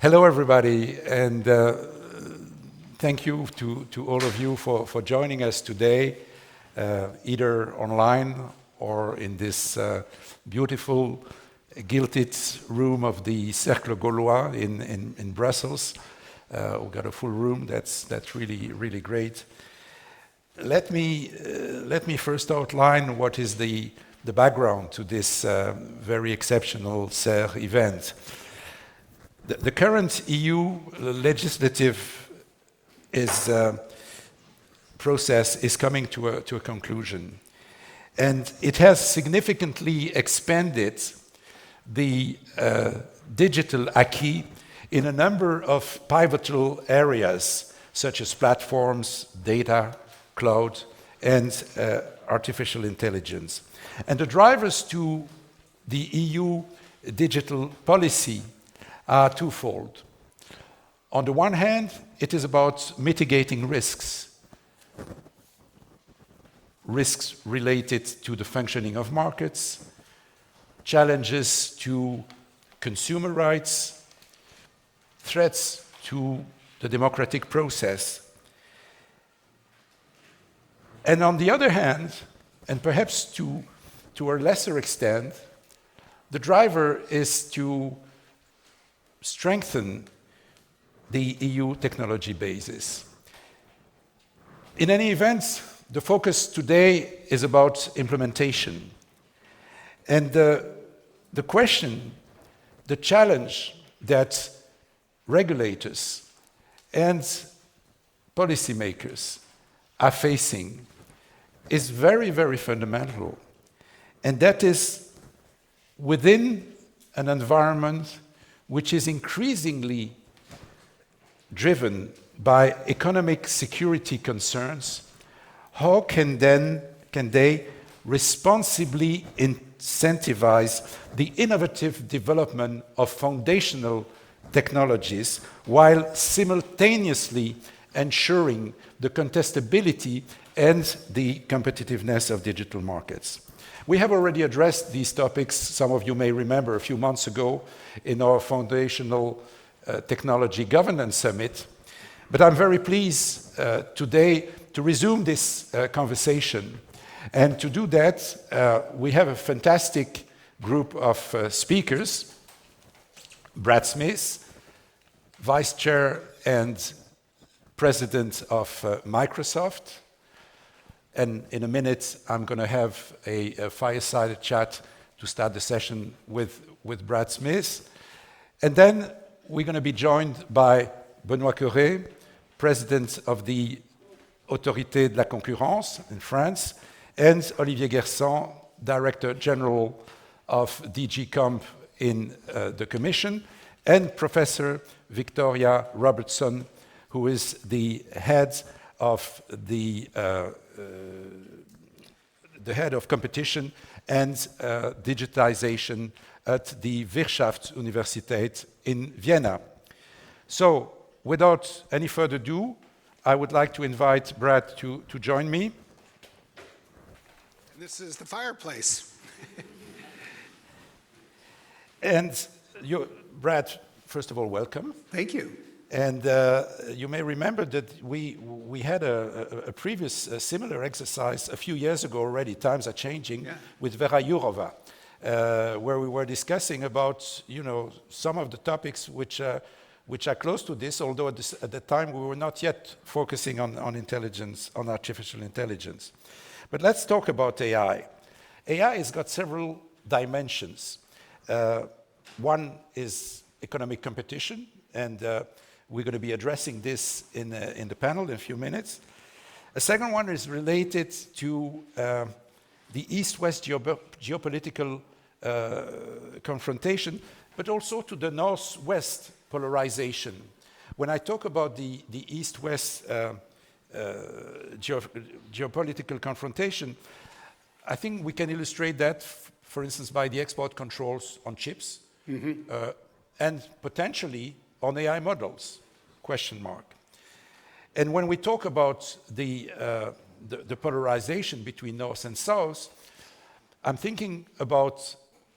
Hello, everybody, and thank you to all of you for joining us today, either online or in this beautiful gilded room of the Cercle Gaulois in Brussels. We've got a full room. That's really great. Let me first outline what is the background to this very exceptional CERRE event. The current EU legislative process is coming to a conclusion, and it has significantly expanded the digital acquis in a number of pivotal areas, such as platforms, data, cloud, and artificial intelligence. And the drivers to the EU digital policy are twofold. On the one hand, it is about mitigating risks related to the functioning of markets, challenges to consumer rights, threats to the democratic process. And on the other hand, and perhaps to a lesser extent, the driver is to strengthen the EU technology basis. In any event, the focus today is about implementation. And the question, the challenge that regulators and policymakers are facing is very fundamental. And that is within an environment which is increasingly driven by economic security concerns, how can they responsibly incentivize the innovative development of foundational technologies while simultaneously ensuring the contestability and the competitiveness of digital markets? We have already addressed these topics, some of you may remember, a few months ago in our Foundational Technology Governance Summit. But I'm very pleased today to resume this conversation. And to do that, we have a fantastic group of speakers. Brad Smith, Vice Chair and President of Microsoft. And in a minute, I'm going to have a fireside chat to start the session with Brad Smith. And then we're going to be joined by Benoît Cœuré, President of the Autorité de la Concurrence in France, and Olivier Guersent, Director General of DG Comp in the Commission, and Professor Viktoria Robertson, who is the head of the head of competition and digitalization at the Wirtschaftsuniversität in Vienna. So, without any further ado, I would like to invite Brad to join me. This is the fireplace. And Brad, first of all, welcome. Thank you. And you may remember that we had a previous similar exercise a few years ago already, times are changing, with Vera Jourova, where we were discussing about, some of the topics which are close to this, although at the time we were not yet focusing on intelligence, on artificial intelligence. But let's talk about AI. AI has got several dimensions. One is economic competition, and we're going to be addressing this in the panel in a few minutes. A second one is related to the East-West geopolitical confrontation, but also to the North-West polarization. When I talk about the East-West geopolitical confrontation, I think we can illustrate that, for instance, by the export controls on chips, and potentially on AI models, ? And when we talk about the polarization between North and South, I'm thinking about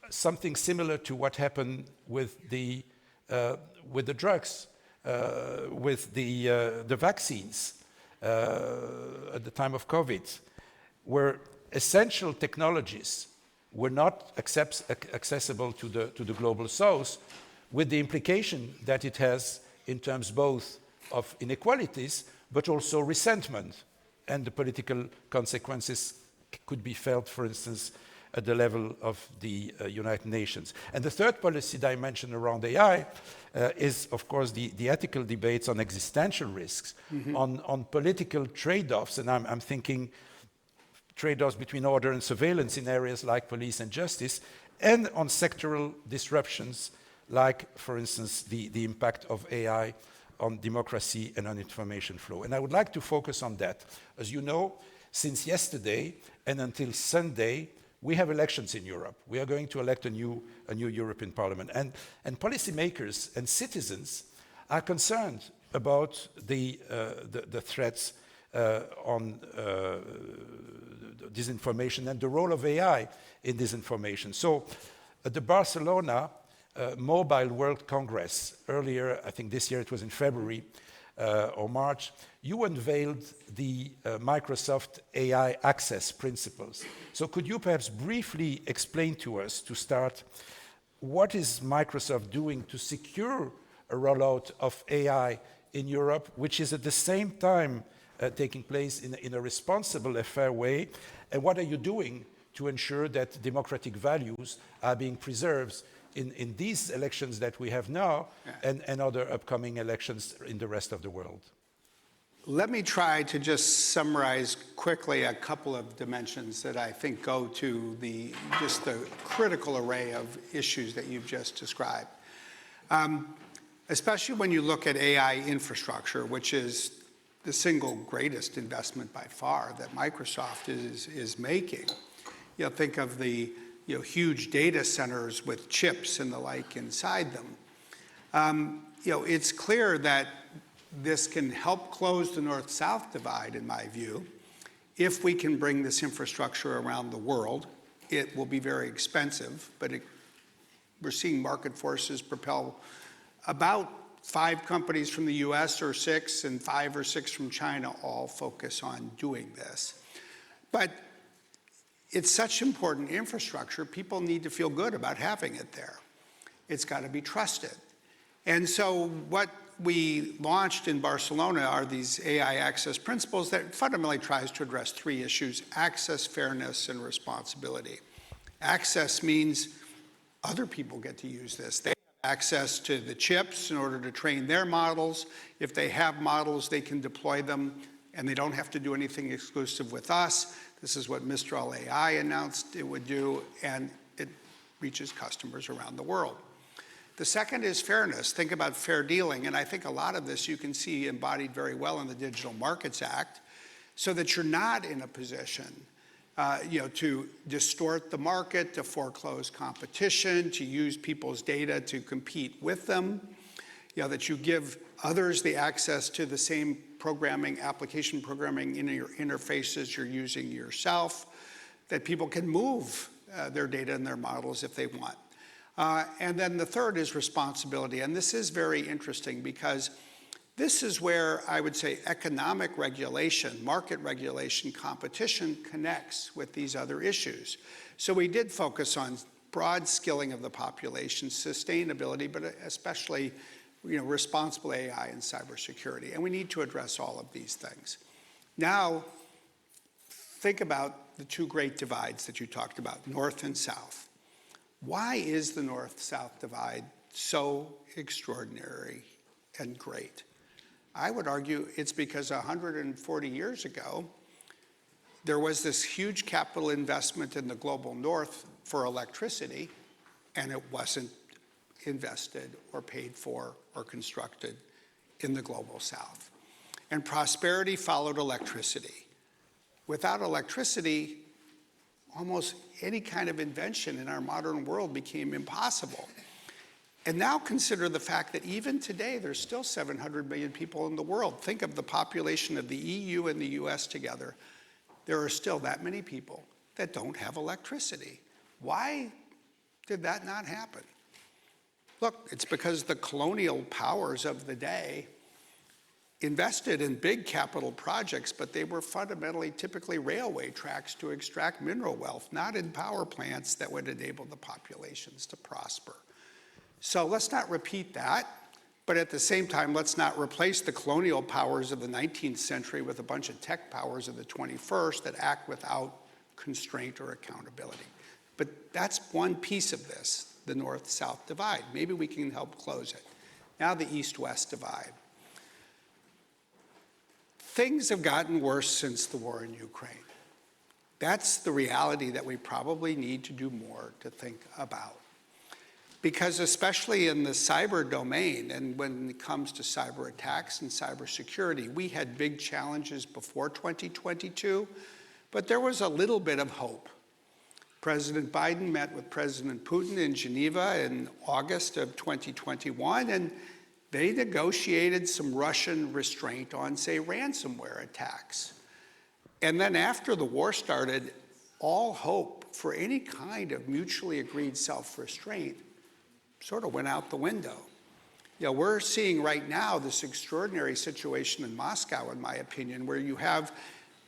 something similar to what happened with the with the drugs, with the vaccines at the time of COVID, where essential technologies were not accessible to the global south, with the implication that it has in terms both of inequalities, but also resentment, and the political consequences could be felt, for instance, at the level of the United Nations. And the third policy dimension around AI is, of course, the ethical debates on existential risks, on political trade-offs, and I'm thinking trade-offs between order and surveillance in areas like police and justice, and on sectoral disruptions, like, for instance, the impact of AI on democracy and on information flow. And I would like to focus on that. As you know, since yesterday and until Sunday, we have elections in Europe. We are going to elect a new European Parliament. And policymakers and citizens are concerned about the threats on disinformation and the role of AI in disinformation. So at the Barcelona Mobile World Congress, earlier, I think this year it was in February or March, you unveiled the Microsoft AI access principles. So could you perhaps briefly explain to us, to start, what is Microsoft doing to secure a rollout of AI in Europe, which is at the same time taking place in a responsible and fair way? And what are you doing to ensure that democratic values are being preserved in these elections that we have now, and other upcoming elections in the rest of the world? Let me try to just summarize quickly a couple of dimensions that I think go to just the critical array of issues that you've just described. Especially when you look at AI infrastructure, which is the single greatest investment by far that Microsoft is making. You know, think of the huge data centers with chips and the like inside them. It's clear that this can help close the north-south divide, in my view. If we can bring this infrastructure around the world, it will be very expensive, but we're seeing market forces propel about 5 companies from the US or 6, and 5 or 6 from China all focus on doing this. But it's such important infrastructure, people need to feel good about having it there. It's got to be trusted. And so what we launched in Barcelona are these AI access principles that fundamentally tries to address 3 issues: access, fairness, and responsibility. Access means other people get to use this. They have access to the chips in order to train their models. If they have models, they can deploy them, and they don't have to do anything exclusive with us. This is what Mistral AI announced it would do, and it reaches customers around the world. The second is fairness. Think about fair dealing, and I think a lot of this you can see embodied very well in the Digital Markets Act, so that you're not in a position to distort the market, to foreclose competition, to use people's data to compete with them, that you give others the access to the same programming, application programming in your interfaces you're using yourself, that people can move their data and their models if they want. And then the third is responsibility. And this is very interesting because this is where I would say economic regulation, market regulation, competition connects with these other issues. So we did focus on broad skilling of the population, sustainability, but especially responsible AI and cybersecurity. And we need to address all of these things. Now, think about the 2 great divides that you talked about, North and South. Why is the North-South divide so extraordinary and great? I would argue it's because 140 years ago, there was this huge capital investment in the global North for electricity, and it wasn't invested or paid for or constructed in the global South. And prosperity followed electricity. Without electricity, almost any kind of invention in our modern world became impossible. And now consider the fact that even today, there's still 700 million people in the world. Think of the population of the EU and the US together. There are still that many people that don't have electricity. Why did that not happen? Look, it's because the colonial powers of the day invested in big capital projects, but they were fundamentally typically railway tracks to extract mineral wealth, not in power plants that would enable the populations to prosper. So let's not repeat that, but at the same time, let's not replace the colonial powers of the 19th century with a bunch of tech powers of the 21st that act without constraint or accountability. But that's one piece of this, the North-South divide. Maybe we can help close it. Now the East-West divide. Things have gotten worse since the war in Ukraine. That's the reality that we probably need to do more to think about. Because especially in the cyber domain, and when it comes to cyber attacks and cybersecurity, we had big challenges before 2022, but there was a little bit of hope. President Biden met with President Putin in Geneva in August of 2021, and they negotiated some Russian restraint on, say, ransomware attacks. And then after the war started, all hope for any kind of mutually agreed self-restraint sort of went out the window. You know, we're seeing right now this extraordinary situation in Moscow, in my opinion, where you have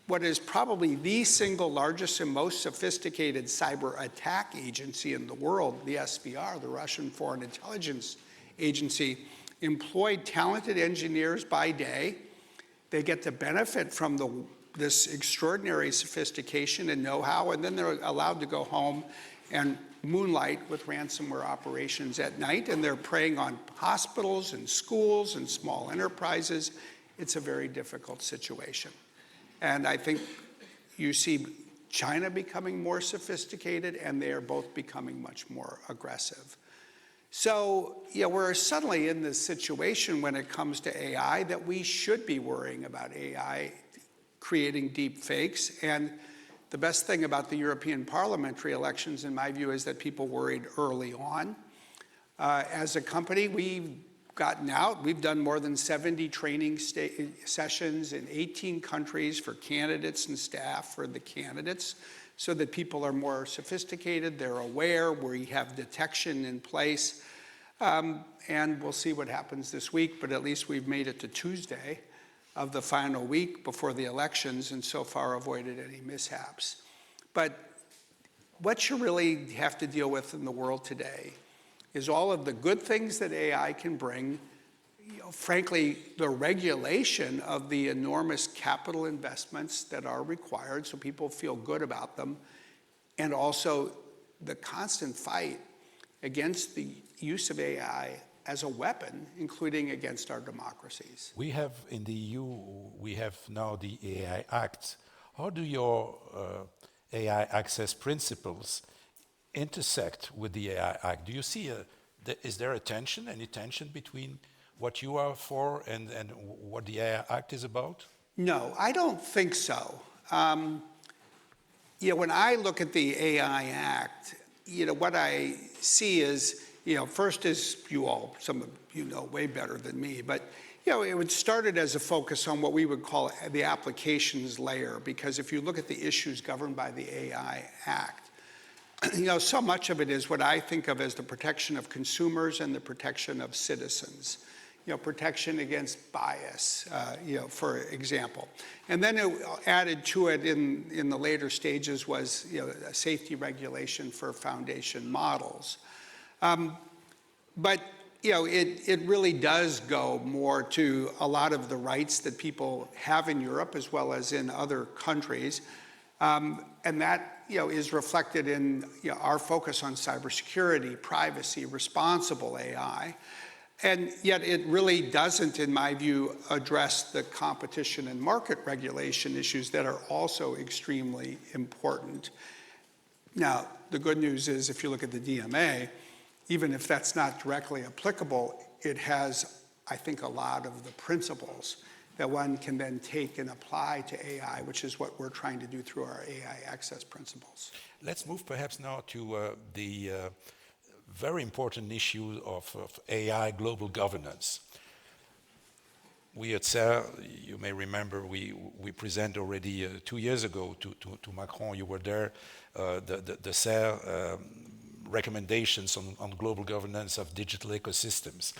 what is probably the single largest and most sophisticated cyber attack agency in the world, the SVR, the Russian Foreign Intelligence Agency, employed talented engineers by day. They get to benefit from this extraordinary sophistication and know-how, and then they're allowed to go home and moonlight with ransomware operations at night, and they're preying on hospitals and schools and small enterprises. It's a very difficult situation. And I think you see China becoming more sophisticated, and they are both becoming much more aggressive. So, you know, we're suddenly in this situation when it comes to AI that we should be worrying about AI creating deep fakes. And the best thing about the European parliamentary elections, in my view, is that people worried early on. As a company, we've gotten out. We've done more than 70 training sessions in 18 countries for candidates and staff for the candidates, so that people are more sophisticated, they're aware, we have detection in place. And we'll see what happens this week, but at least we've made it to Tuesday of the final week before the elections, and so far avoided any mishaps. But what you really have to deal with in the world today is all of the good things that AI can bring, you know, frankly, the regulation of the enormous capital investments that are required so people feel good about them, and also the constant fight against the use of AI as a weapon, including against our democracies. We have in the EU, we have now the AI Act. How do your AI access principles intersect with the AI Act? Do you see is there any tension between what you are for and what the AI Act is about? No, I don't think so. You know, when I look at the AI Act, you know, what I see is, you know, first is some of you know way better than me, but you know, it started as a focus on what we would call the applications layer, because if you look at the issues governed by the AI Act, you know, so much of it is what I think of as the protection of consumers and the protection of citizens. You know, protection against bias, you know, for example. And then it added to it in the later stages was, you know, a safety regulation for foundation models. But, you know, it really does go more to a lot of the rights that people have in Europe as well as in other countries. And that, you know, is reflected in, you know, our focus on cybersecurity, privacy, responsible AI. And yet it really doesn't, in my view, address the competition and market regulation issues that are also extremely important. Now, the good news is if you look at the DMA, even if that's not directly applicable, it has, I think, a lot of the principles that one can then take and apply to AI, which is what we're trying to do through our AI access principles. Let's move perhaps now to the very important issue of AI global governance. We at CERRE, you may remember, we presented already 2 years ago to Macron. You were there. The CERRE recommendations on global governance of digital ecosystems.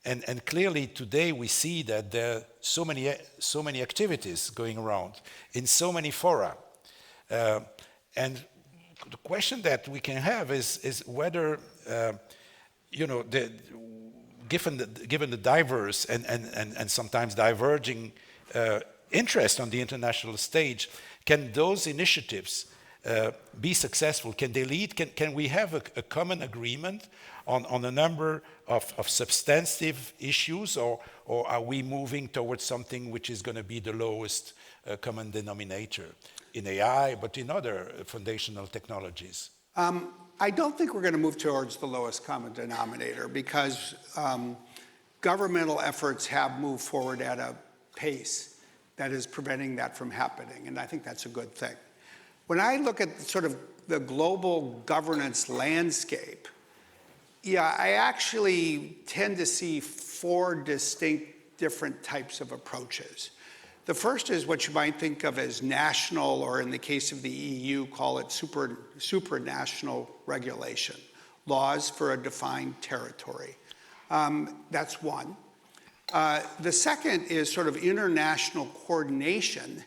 And clearly today we see that there are so many activities going around in so many fora. And the question that we can have is whether, given the diverse and sometimes diverging interest on the international stage, can those initiatives be successful? Can they lead? Can we have a common agreement on a number of substantive issues, or are we moving towards something which is going to be the lowest common denominator in AI, but in other foundational technologies? I don't think we're going to move towards the lowest common denominator, because governmental efforts have moved forward at a pace that is preventing that from happening, and I think that's a good thing. When I look at sort of the global governance landscape, I actually tend to see 4 distinct different types of approaches. The first is what you might think of as national, or in the case of the EU, call it supranational regulation, laws for a defined territory. That's one. The second is sort of international coordination,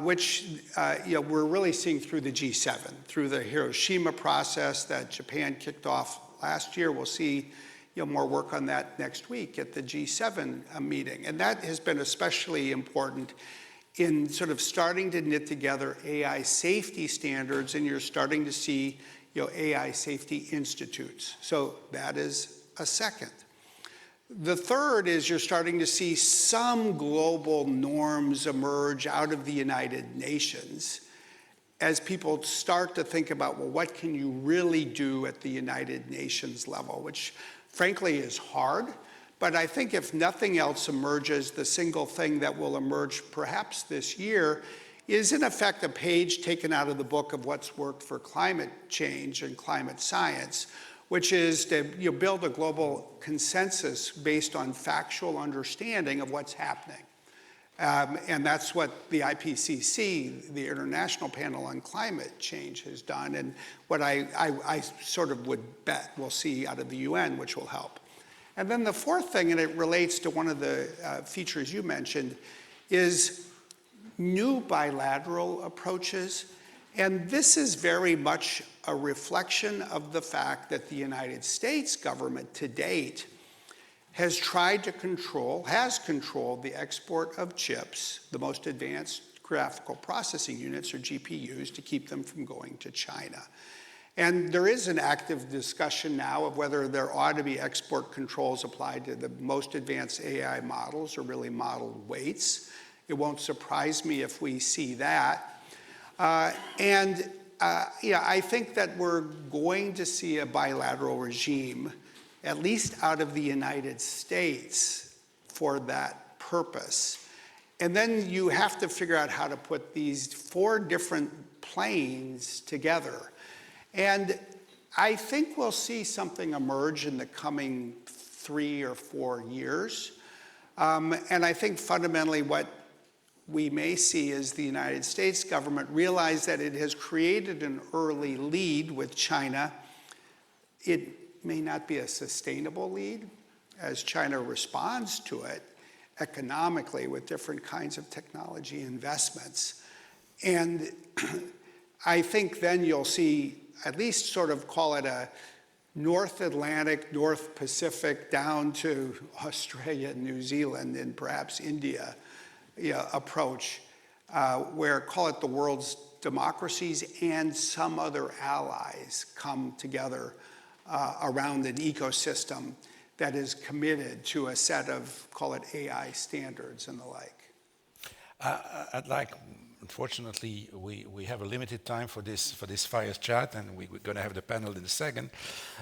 which we're really seeing through the G7, through the Hiroshima process that Japan kicked off last year. We'll see more work on that next week at the G7 meeting. And that has been especially important in sort of starting to knit together AI safety standards, and you're starting to see AI safety institutes. So that is a second. The third is you're starting to see some global norms emerge out of the United Nations as people start to think about, well, what can you really do at the United Nations level, which frankly is hard. But I think if nothing else emerges, the single thing that will emerge perhaps this year is in effect a page taken out of the book of what's worked for climate change and climate science, which is to build a global consensus based on factual understanding of what's happening. And that's what the IPCC, the International Panel on Climate Change, has done, and what I sort of would bet we'll see out of the UN, which will help. And then the fourth thing, and it relates to one of the features you mentioned, is new bilateral approaches. And this is very much a reflection of the fact that the United States government to date has controlled the export of chips, the most advanced graphical processing units, or GPUs, to keep them from going to China. And there is an active discussion now of whether there ought to be export controls applied to the most advanced AI models, or really model weights. It won't surprise me if we see that. I think that we're going to see a bilateral regime, at least out of the United States, for that purpose. And then you have to figure out how to put these 4 different planes together. And I think we'll see something emerge in the coming 3 or 4 years. And I think fundamentally what we may see is the United States government realize that it has created an early lead with China. It may not be a sustainable lead as China responds to it economically with different kinds of technology investments. And I think then you'll see at least sort of call it a North Atlantic, North Pacific, down to Australia, New Zealand, and perhaps India approach, where call it the world's democracies and some other allies come together around an ecosystem that is committed to a set of, call it AI standards and the like. I'd like, unfortunately, we have a limited time for this fire chat, and we're going to have the panel in a second.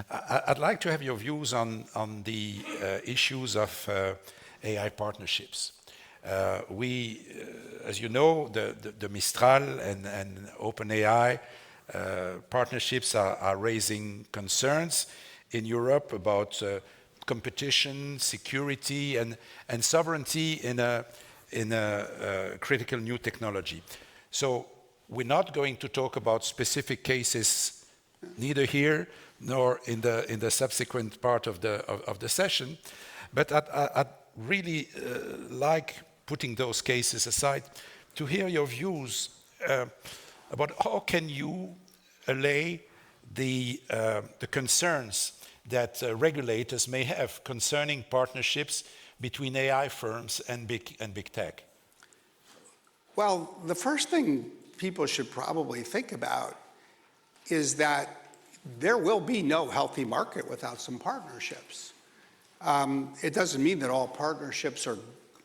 I'd like to have your views on the issues of AI partnerships. As you know, the Mistral and OpenAI partnerships are raising concerns in Europe about competition, security, and sovereignty in a critical new technology. So we're not going to talk about specific cases neither here nor in the subsequent part of the session. But I'd really like, putting those cases aside, to hear your views about how can you allay the concerns that regulators may have concerning partnerships between AI firms and big tech. Well, the first thing people should probably think about is that there will be no healthy market without some partnerships. It doesn't mean that all partnerships are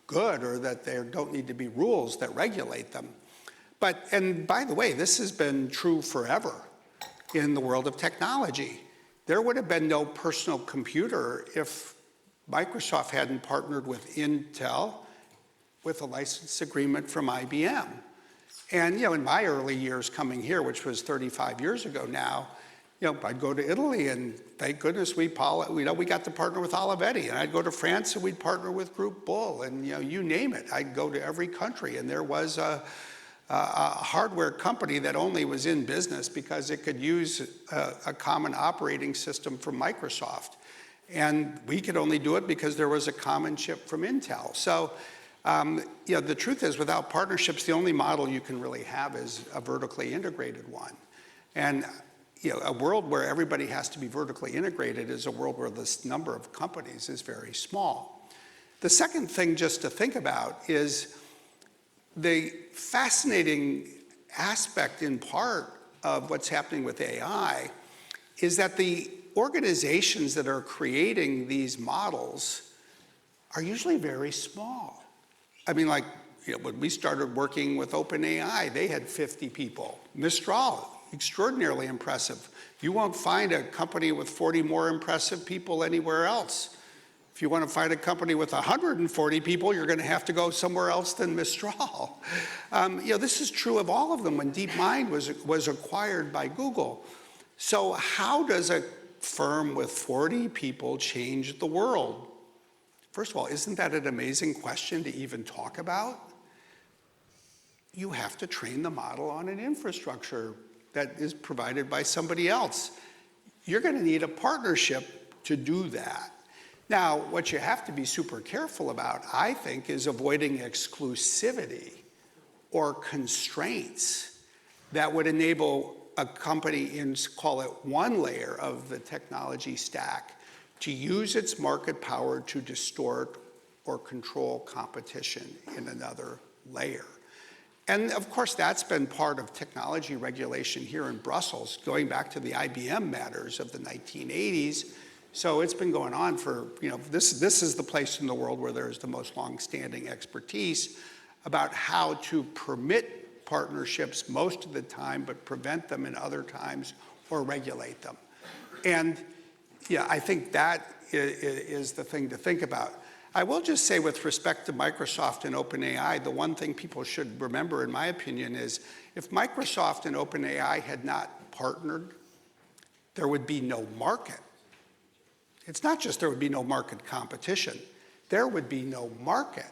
good or that there don't need to be rules that regulate them. And by the way, this has been true forever in the world of technology. There would have been no personal computer if Microsoft hadn't partnered with Intel with a license agreement from IBM. And in my early years coming here, which was 35 years ago now, I'd go to Italy and thank goodness we got to partner with Olivetti. And I'd go to France and we'd partner with Group Bull. And you name it, I'd go to every country. And there was a hardware company that only was in business because it could use a common operating system from Microsoft. And we could only do it because there was a common chip from Intel. So, the truth is, without partnerships, the only model you can really have is a vertically integrated one. And a world where everybody has to be vertically integrated is a world where this number of companies is very small. The second thing just to think about is the fascinating aspect in part of what's happening with AI is that the organizations that are creating these models are usually very small. I mean, when we started working with OpenAI, they had 50 people. Mistral, extraordinarily impressive. You won't find a company with 40 more impressive people anywhere else. If you want to find a company with 140 people, you're going to have to go somewhere else than Mistral. This is true of all of them when DeepMind was acquired by Google. So how does a firm with 40 people change the world? First of all, isn't that an amazing question to even talk about? You have to train the model on an infrastructure that is provided by somebody else. You're going to need a partnership to do that. Now, what you have to be super careful about, I think, is avoiding exclusivity or constraints that would enable a company in, call it, one layer of the technology stack to use its market power to distort or control competition in another layer. And of course, that's been part of technology regulation here in Brussels, going back to the IBM matters of the 1980s. So it's been going on for, this is the place in the world where there's the most longstanding expertise about how to permit partnerships most of the time, but prevent them in other times or regulate them. And I think that is the thing to think about. I will just say with respect to Microsoft and OpenAI, the one thing people should remember, in my opinion, is if Microsoft and OpenAI had not partnered, there would be no market. It's not just there would be no market competition, there would be no market.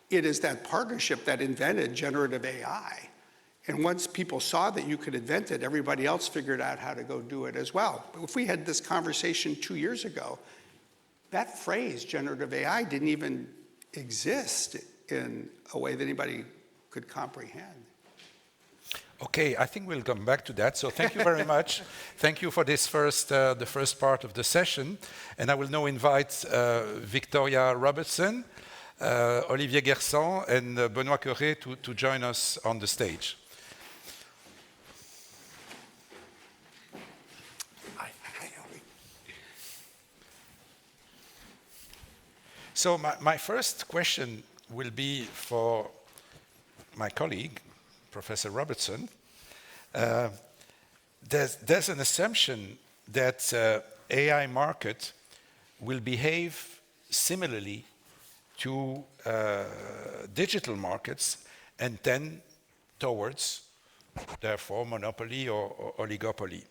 It is that partnership that invented generative AI. And once people saw that you could invent it, everybody else figured out how to go do it as well. But if we had this conversation 2 years ago, that phrase, generative AI, didn't even exist in a way that anybody could comprehend. Okay, I think we'll come back to that. So thank you very much. Thank you for this the first part of the session. And I will now invite Viktoria Robertson, Olivier Guersent, and Benoît Cœuré to join us on the stage. So my first question will be for my colleague, Professor Robertson. There's an assumption that AI market will behave similarly to digital markets and then towards, therefore, monopoly or oligopoly.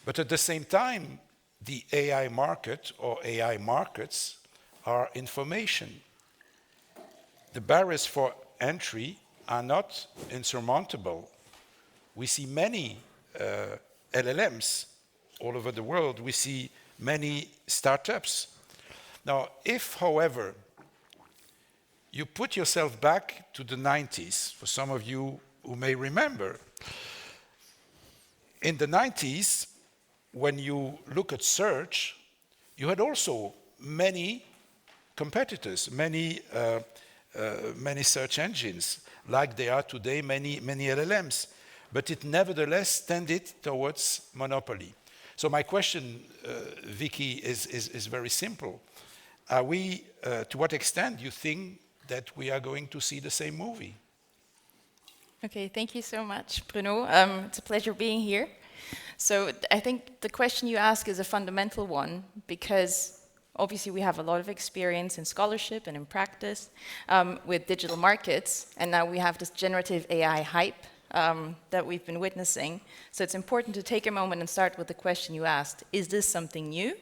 But at the same time, the AI market or AI markets are information. The barriers for entry are not insurmountable. We see many LLMs all over the world. We see many startups. Now, if, however, you put yourself back to the 90s, for some of you who may remember, in the 90s, when you look at search, you had also many competitors, many search engines, like there are today many LLMs, but it nevertheless tended towards monopoly. So my question, Vicky, is very simple. Are we, to what extent do you think that we are going to see the same movie? Okay, thank you so much, Bruno. It's a pleasure being here. So I think the question you ask is a fundamental one, because obviously we have a lot of experience in scholarship and in practice with digital markets, and now we have this generative AI hype that we've been witnessing. So it's important to take a moment and start with the question you asked. Is this something new,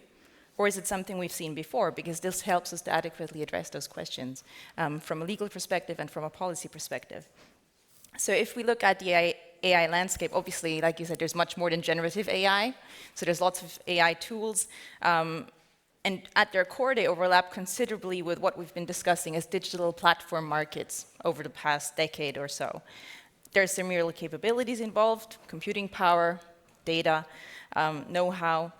or is it something we've seen before? Because this helps us to adequately address those questions from a legal perspective and from a policy perspective. So if we look at the AI landscape, obviously, like you said, there's much more than generative AI. So there's lots of AI tools. And at their core, they overlap considerably with what we've been discussing as digital platform markets over the past decade or so. There's some real capabilities involved, computing power, data, know-how.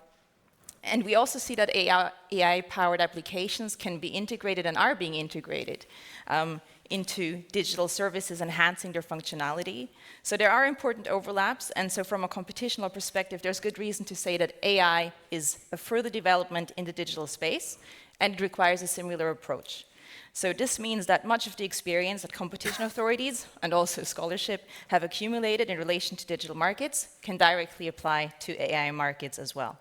And we also see that AI-powered applications can be integrated and are being integrated into digital services, enhancing their functionality. So there are important overlaps, and so from a computational perspective, there's good reason to say that AI is a further development in the digital space, and it requires a similar approach. So this means that much of the experience that competition authorities and also scholarship have accumulated in relation to digital markets can directly apply to AI markets as well.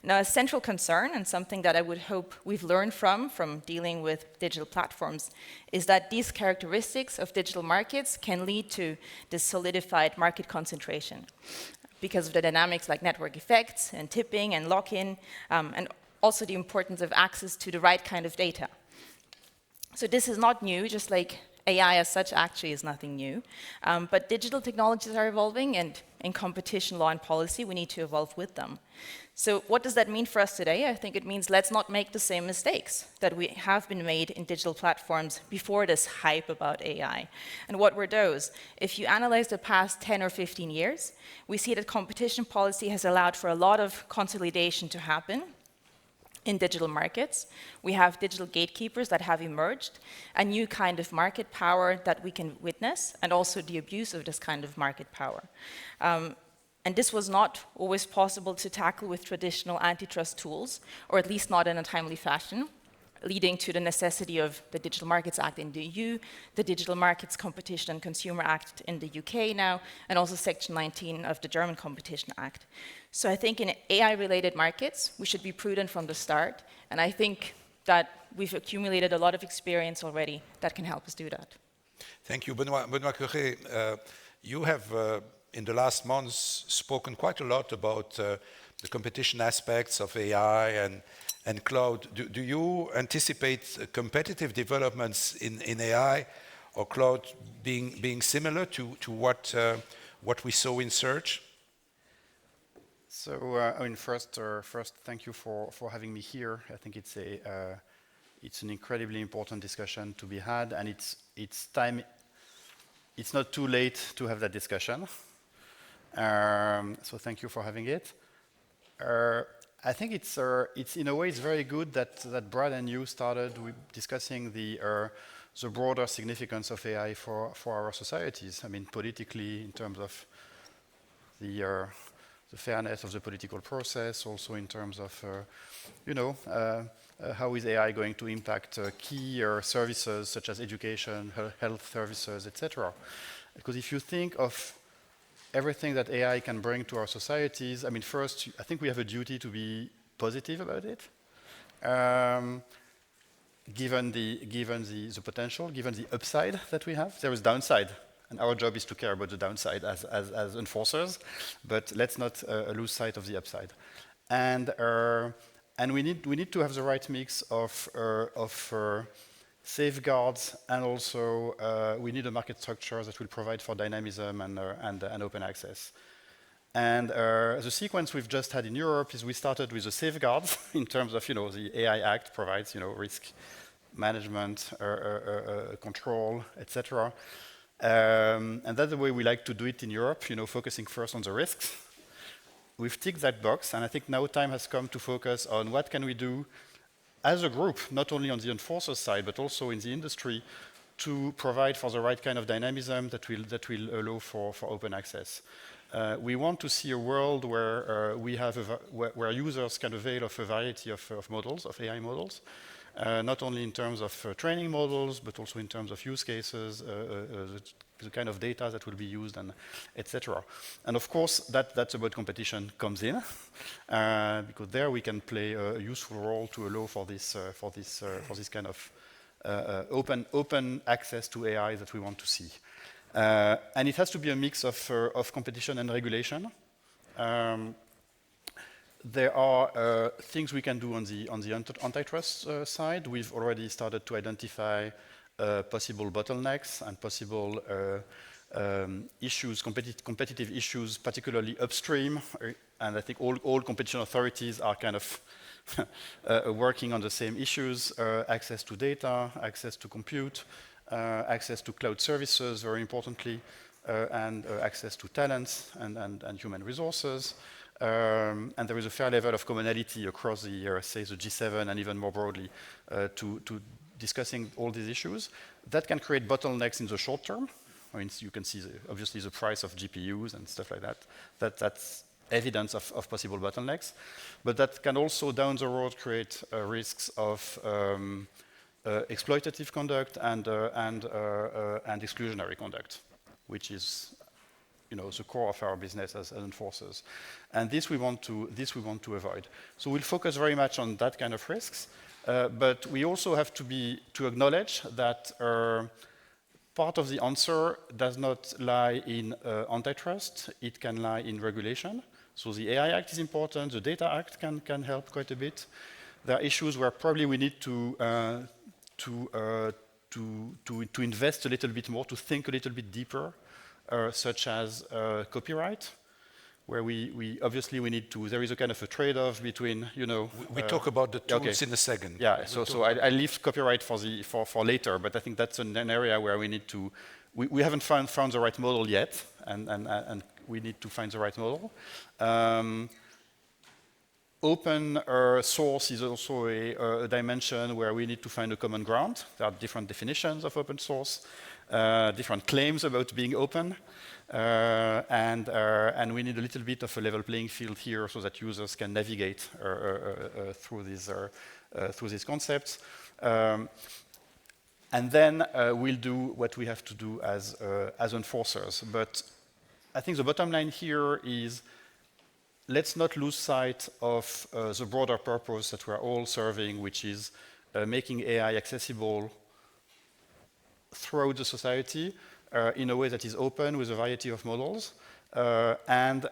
Now, a central concern, and something that I would hope we've learned from dealing with digital platforms, is that these characteristics of digital markets can lead to this solidified market concentration because of the dynamics like network effects and tipping and lock-in, and also the importance of access to the right kind of data. So this is not new, just like AI as such actually is nothing new. But digital technologies are evolving, and in competition law and policy, we need to evolve with them. So what does that mean for us today? I think it means let's not make the same mistakes that we have been made in digital platforms before this hype about AI. And what were those? If you analyze the past 10 or 15 years, we see that competition policy has allowed for a lot of consolidation to happen in digital markets. We have digital gatekeepers that have emerged, a new kind of market power that we can witness, and also the abuse of this kind of market power. And this was not always possible to tackle with traditional antitrust tools, or at least not in a timely fashion, leading to the necessity of the Digital Markets Act in the EU, the Digital Markets Competition and Consumer Act in the UK now, and also Section 19 of the German Competition Act. So I think in AI-related markets, we should be prudent from the start, and I think that we've accumulated a lot of experience already that can help us do that. Thank you, Benoît Cœuré. You have, in the last months, spoken quite a lot about the competition aspects of AI and cloud. Do you anticipate competitive developments in AI or cloud being similar to what we saw in search? So, I mean, first, thank you for having me here. I think it's an incredibly important discussion to be had, and it's time. It's not too late to have that discussion. So thank you for having it. I think it's in a way it's very good that Brad and you started with discussing the broader significance of AI for our societies. I mean, politically, in terms of the fairness of the political process, also in terms of how is AI going to impact key services such as education, health services, etc. Because if you think of everything that AI can bring to our societies, I mean, first, I think we have a duty to be positive about it, given the potential, given the upside that we have. There is downside, and our job is to care about the downside as enforcers, but let's not lose sight of the upside. And we need to have the right mix of safeguards, and also we need a market structure that will provide for dynamism and open access. And the sequence we've just had in Europe is we started with the safeguards in terms of, the AI Act provides, risk management, control, etc. And that's the way we like to do it in Europe, focusing first on the risks. We've ticked that box, and I think now time has come to focus on what can we do as a group, not only on the enforcer side, but also in the industry, to provide for the right kind of dynamism that will allow for open access. We want to see a world where where users can avail of a variety of models, of AI models, not only in terms of training models, but also in terms of use cases, the kind of data that will be used, and etc. And of course, that's about competition comes in, because there we can play a useful role to allow for this kind of open access to AI that we want to see. And it has to be a mix of competition and regulation. There are things we can do on the antitrust side. We've already started to identify possible bottlenecks and possible issues, competitive issues, particularly upstream. And I think all competition authorities are kind of working on the same issues: access to data, access to compute, access to cloud services, very importantly, and access to talents and human resources. And there is a fair level of commonality across say, the G7 and even more broadly to discussing all these issues. That can create bottlenecks in the short term. I mean, you can see, obviously, the price of GPUs and stuff like that. That's evidence of possible bottlenecks. But that can also, down the road, create risks of exploitative conduct and exclusionary conduct, which is the core of our business as enforcers. And this we want to avoid. So we'll focus very much on that kind of risks. But we also have to acknowledge that part of the answer does not lie in antitrust. It can lie in regulation. So the AI Act is important. The Data Act can help quite a bit. There are issues where probably we need to invest a little bit more, to think a little bit deeper, such as copyright, where we obviously need to. There is a kind of a trade-off between, We talk about the tools in a second. Yeah. So I leave copyright for later, but I think that's an area where we need to. We haven't found the right model yet, and we need to find the right model. Open source is also a dimension where we need to find a common ground. There are different definitions of open source, different claims about being open, and we need a little bit of a level playing field here so that users can navigate through these concepts. And then we'll do what we have to do as enforcers. But I think the bottom line here is, let's not lose sight of the broader purpose that we're all serving, which is making AI accessible throughout the society in a way that is open with a variety of models. And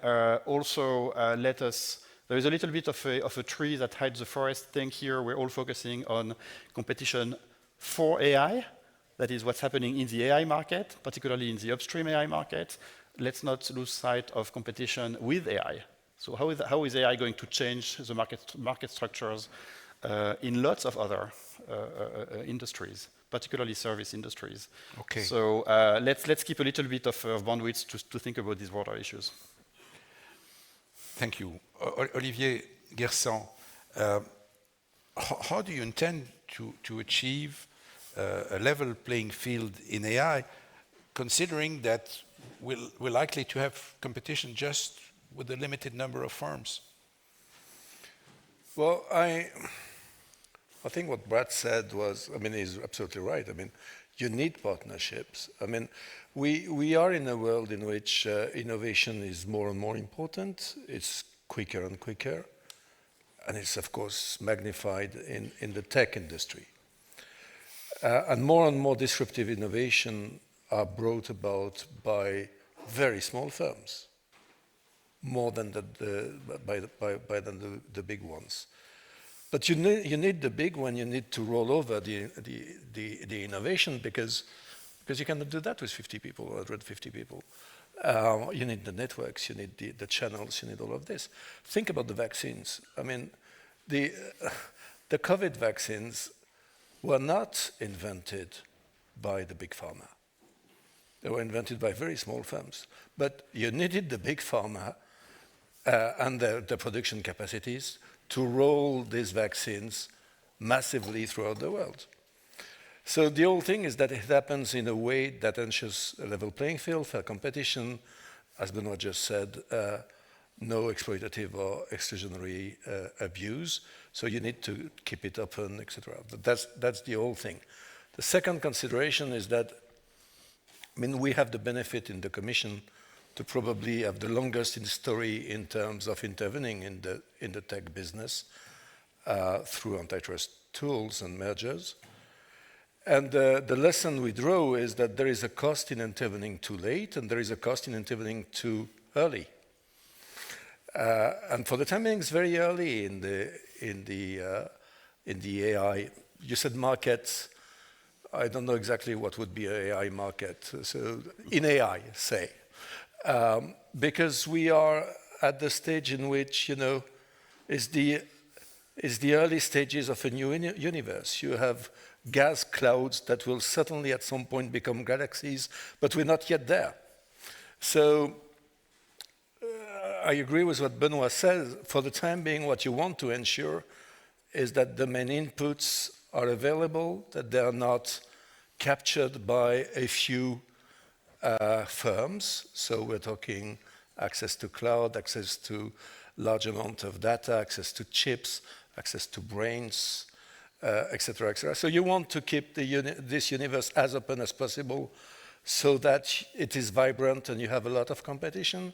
also there is a little bit of a tree that hides the forest thing here. We're all focusing on competition for AI. That is what's happening in the AI market, particularly in the upstream AI market. Let's not lose sight of competition with AI. So how is AI going to change the market structures in lots of other industries, particularly service industries? Okay. So let's keep a little bit of bandwidth to think about these broader issues. Thank you. Olivier Guersent, how do you intend to achieve a level playing field in AI, considering that we're likely to have competition just with a limited number of firms? Well, I think what Brad said is absolutely right. I mean, you need partnerships. I mean, we are in a world in which innovation is more and more important. It's quicker and quicker. And it's, of course, magnified in the tech industry. And more disruptive innovation are brought about by very small firms, more than the big ones. But you need the big one. You need to roll over the innovation because you cannot do that with 50 people or 150 people. You need the networks, you need the channels, you need all of this. Think about the vaccines. I mean, the COVID vaccines were not invented by the big pharma. They were invented by very small firms. But you needed the big pharma and the production capacities to roll these vaccines massively throughout the world. So the whole thing is that it happens in a way that ensures a level playing field, fair competition, as Benoît just said, no exploitative or exclusionary abuse. So you need to keep it open, etc. That's the whole thing. The second consideration is that, I mean, we have the benefit in the Commission to probably have the longest in story in terms of intervening in the tech business through antitrust tools and mergers. And the lesson we draw is that there is a cost in intervening too late, and there is a cost in intervening too early. And for the time being, it's very early in the AI. You said markets. I don't know exactly what would be an AI market. So in AI, say, because we are at the stage in which, you know, is the early stages of a new universe. You have gas clouds that will certainly at some point become galaxies, but we're not yet there. So I agree with what Benoît says. For the time being, what you want to ensure is that the main inputs are available, that they are not captured by a few firms. So we're talking access to cloud, access to large amount of data, access to chips, access to brains, et cetera, et cetera. So you want to keep this universe as open as possible so that it is vibrant and you have a lot of competition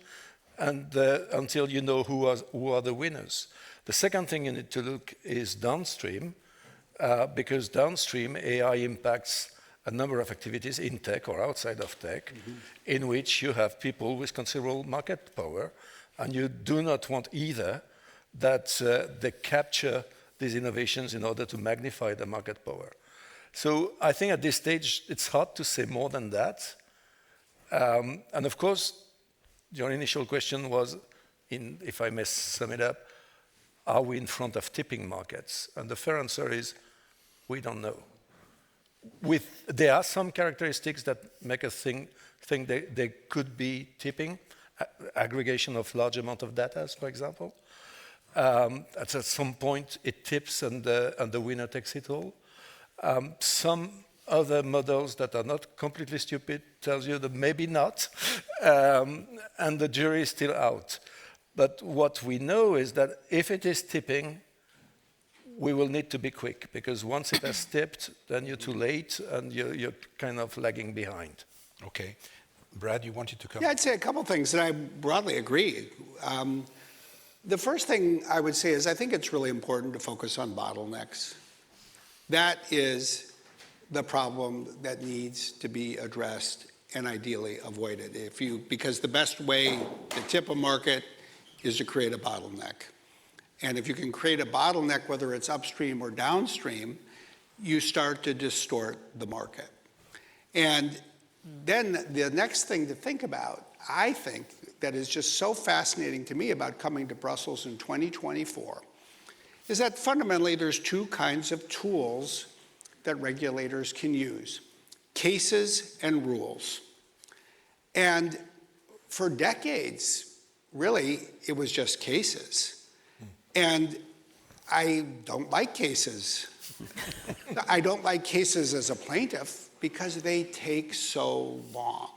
and until you know who are the winners. The second thing you need to look is downstream, because downstream AI impacts a number of activities in tech or outside of tech, in which you have people with considerable market power, and you do not want either that they capture these innovations in order to magnify the market power. So I think at this stage, it's hard to say more than that. And of course, your initial question was, if I may sum it up, are we in front of tipping markets? And the fair answer is, we don't know. There are some characteristics that make us think they could be tipping, aggregation of large amount of data, for example. At some point, it tips and the winner takes it all. Some other models that are not completely stupid tells you that maybe not, and the jury is still out. But what we know is that if it is tipping, we will need to be quick, because once it has tipped, then you're too late and you're kind of lagging behind. Okay. Brad, you wanted to come? Yeah, I'd say a couple things, and I broadly agree. The first thing I would say is I think it's really important to focus on bottlenecks. That is the problem that needs to be addressed and ideally avoided. Because the best way to tip a market is to create a bottleneck. And if you can create a bottleneck, whether it's upstream or downstream, you start to distort the market. And then the next thing to think about, I think, that is just so fascinating to me about coming to Brussels in 2024, is that fundamentally there's two kinds of tools that regulators can use: cases and rules. And for decades, really, it was just cases. And I don't like cases. I don't like cases as a plaintiff because they take so long.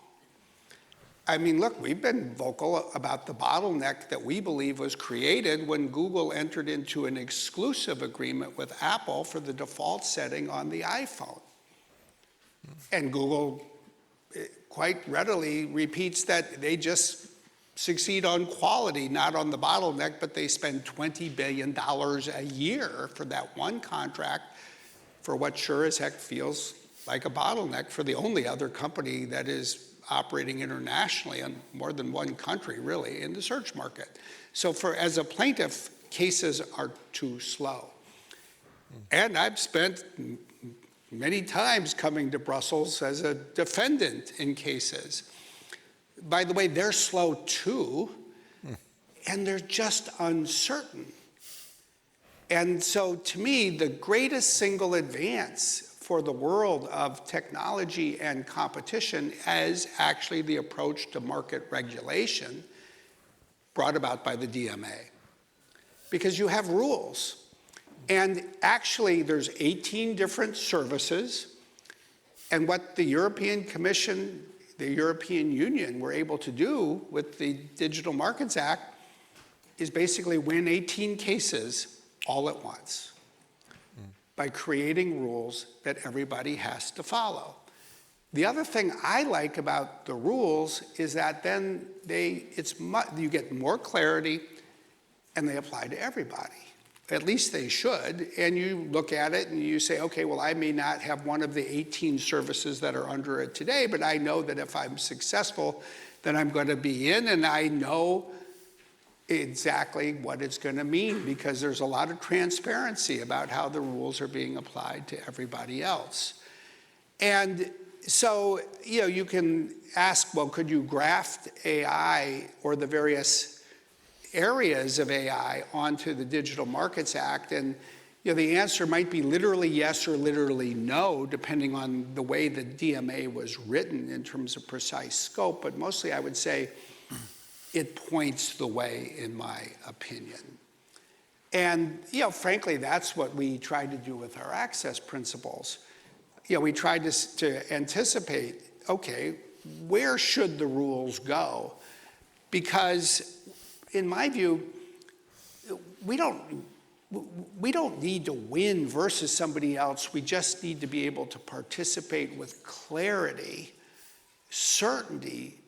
I mean, look, we've been vocal about the bottleneck that we believe was created when Google entered into an exclusive agreement with Apple for the default setting on the iPhone. And Google quite readily repeats that they just succeed on quality, not on the bottleneck, but they spend $20 billion a year for that one contract for what sure as heck feels like a bottleneck for the only other company that is operating internationally in more than one country, really, in the search market. So as a plaintiff, cases are too slow. And I've spent many times coming to Brussels as a defendant in cases. by the way, they're slow too, and they're just uncertain. And so to me, the greatest single advance for the world of technology and competition is actually the approach to market regulation brought about by the DMA. Because you have rules. And actually, there's 18 different services. And what the European Commission, the European Union were able to do with the Digital Markets Act is basically win 18 cases all at once by creating rules that everybody has to follow. The other thing I like about the rules is that then you get more clarity and they apply to everybody. At least they should. And you look at it and you say, okay, well, I may not have one of the 18 services that are under it today, but I know that if I'm successful, then I'm going to be in, and I know exactly what it's going to mean because there's a lot of transparency about how the rules are being applied to everybody else. And so, you can ask, well, could you graft AI or the various areas of AI onto the Digital Markets Act? And the answer might be literally yes or literally no, depending on the way the DMA was written in terms of precise scope. But mostly I would say it points the way, in my opinion. And frankly, that's what we tried to do with our access principles. We tried to anticipate, okay, where should the rules go? Because in my view, we don't need to win versus somebody else. We just need to be able to participate with clarity, certainty,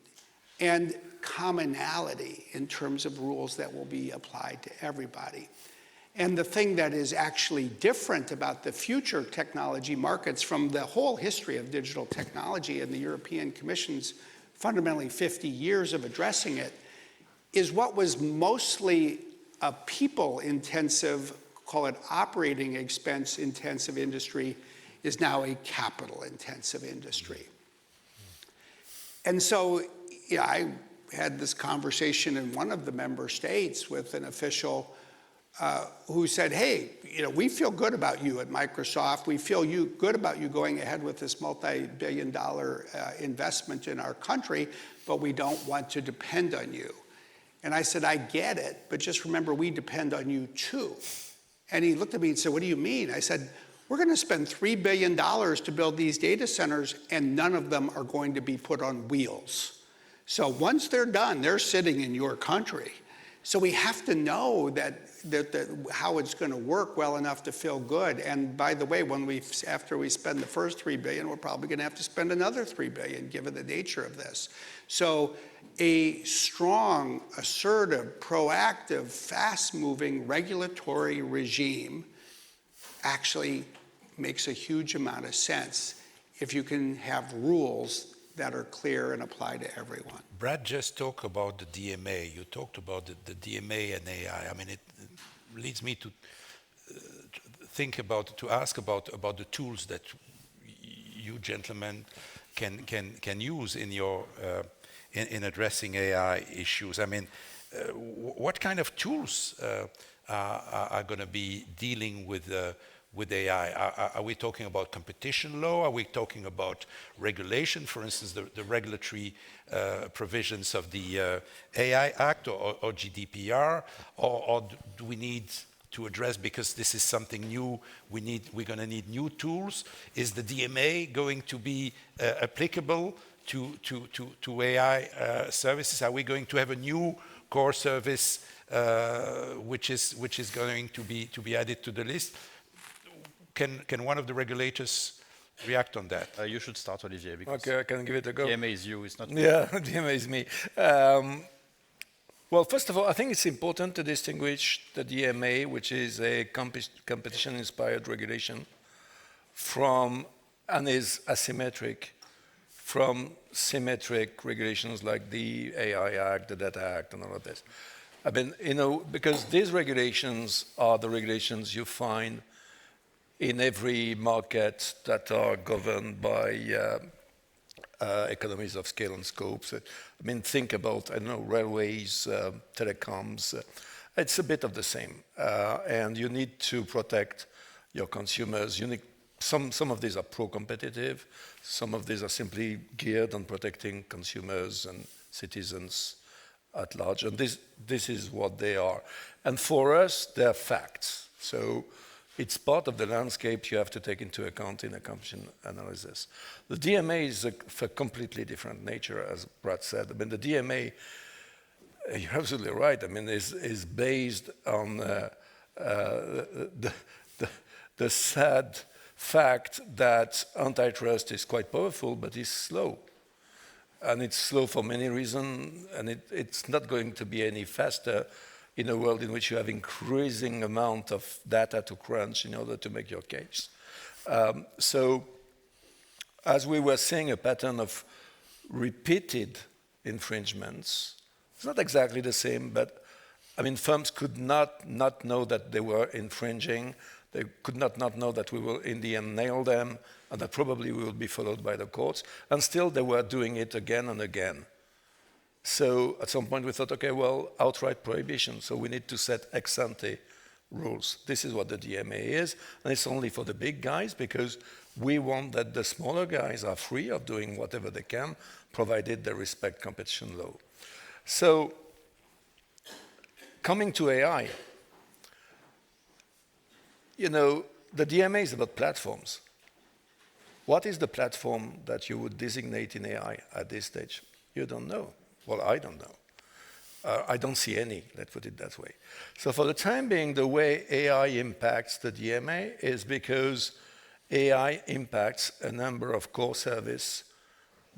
and commonality in terms of rules that will be applied to everybody. And the thing that is actually different about the future technology markets from the whole history of digital technology and the European Commission's fundamentally 50 years of addressing it is what was mostly a people-intensive, call it operating expense-intensive industry, is now a capital-intensive industry. And so, I had this conversation in one of the member states with an official who said, hey, we feel good about you at Microsoft. We feel good about you going ahead with this multi-billion-dollar investment in our country, but we don't want to depend on you. And I said, I get it, but just remember, we depend on you too. And he looked at me and said, what do you mean? I said, we're going to spend $3 billion to build these data centers, and none of them are going to be put on wheels. So once they're done, they're sitting in your country. So we have to know how it's going to work well enough to feel good. And by the way, after we spend the first $3 billion, we're probably going to have to spend another $3 billion, given the nature of this. So a strong, assertive, proactive, fast-moving regulatory regime actually makes a huge amount of sense if you can have rules that are clear and apply to everyone. Brad just talked about the DMA. You talked about the DMA and AI. I mean, it leads me to ask about the tools that you gentlemen can use in your in addressing AI issues. I mean, what kind of tools are going to be dealing with AI? Are we talking about competition law? Are we talking about regulation? For instance, the regulatory provisions of the AI Act or GDPR? Or do we need to address, because this is something new, we're going to need new tools? Is the DMA going to be applicable to AI services? Are we going to have a new core service which is going to be added to the list? Can one of the regulators react on that? You should start, Olivier. Because okay, I can give it a go. DMA is you, it's not me. Yeah, DMA is me. Well, first of all, I think it's important to distinguish the DMA, which is a competition-inspired regulation, and is asymmetric from symmetric regulations like the AI Act, the Data Act, and all of this. I mean, because these regulations are the regulations you find in every market that are governed by economies of scale and scope. So, I mean, think about, I don't know, railways, telecoms. It's a bit of the same. And you need to protect your consumers. You need, some of these are pro-competitive. Some of these are simply geared on protecting consumers and citizens at large. And this is what they are. And for us, they're facts. So it's part of the landscape you have to take into account in a competition analysis. The DMA is of a completely different nature, as Brad said. I mean, the DMA, you're absolutely right. I mean, is based on the sad fact that antitrust is quite powerful, but is slow. And it's slow for many reasons, and it's not going to be any faster in a world in which you have increasing amount of data to crunch in order to make your case. So as we were seeing a pattern of repeated infringements, it's not exactly the same, but I mean, firms could not know that they were infringing. They could not know that we will in the end nail them, and that probably we will be followed by the courts. And still they were doing it again and again. So at some point we thought, okay, well, outright prohibition. So we need to set ex ante rules. This is what the DMA is. And it's only for the big guys because we want that the smaller guys are free of doing whatever they can, provided they respect competition law. So coming to AI, you know, the DMA is about platforms. What is the platform that you would designate in AI at this stage? You don't know. Well, I don't know. I don't see any, let's put it that way. So for the time being, the way AI impacts the DMA is because AI impacts a number of core services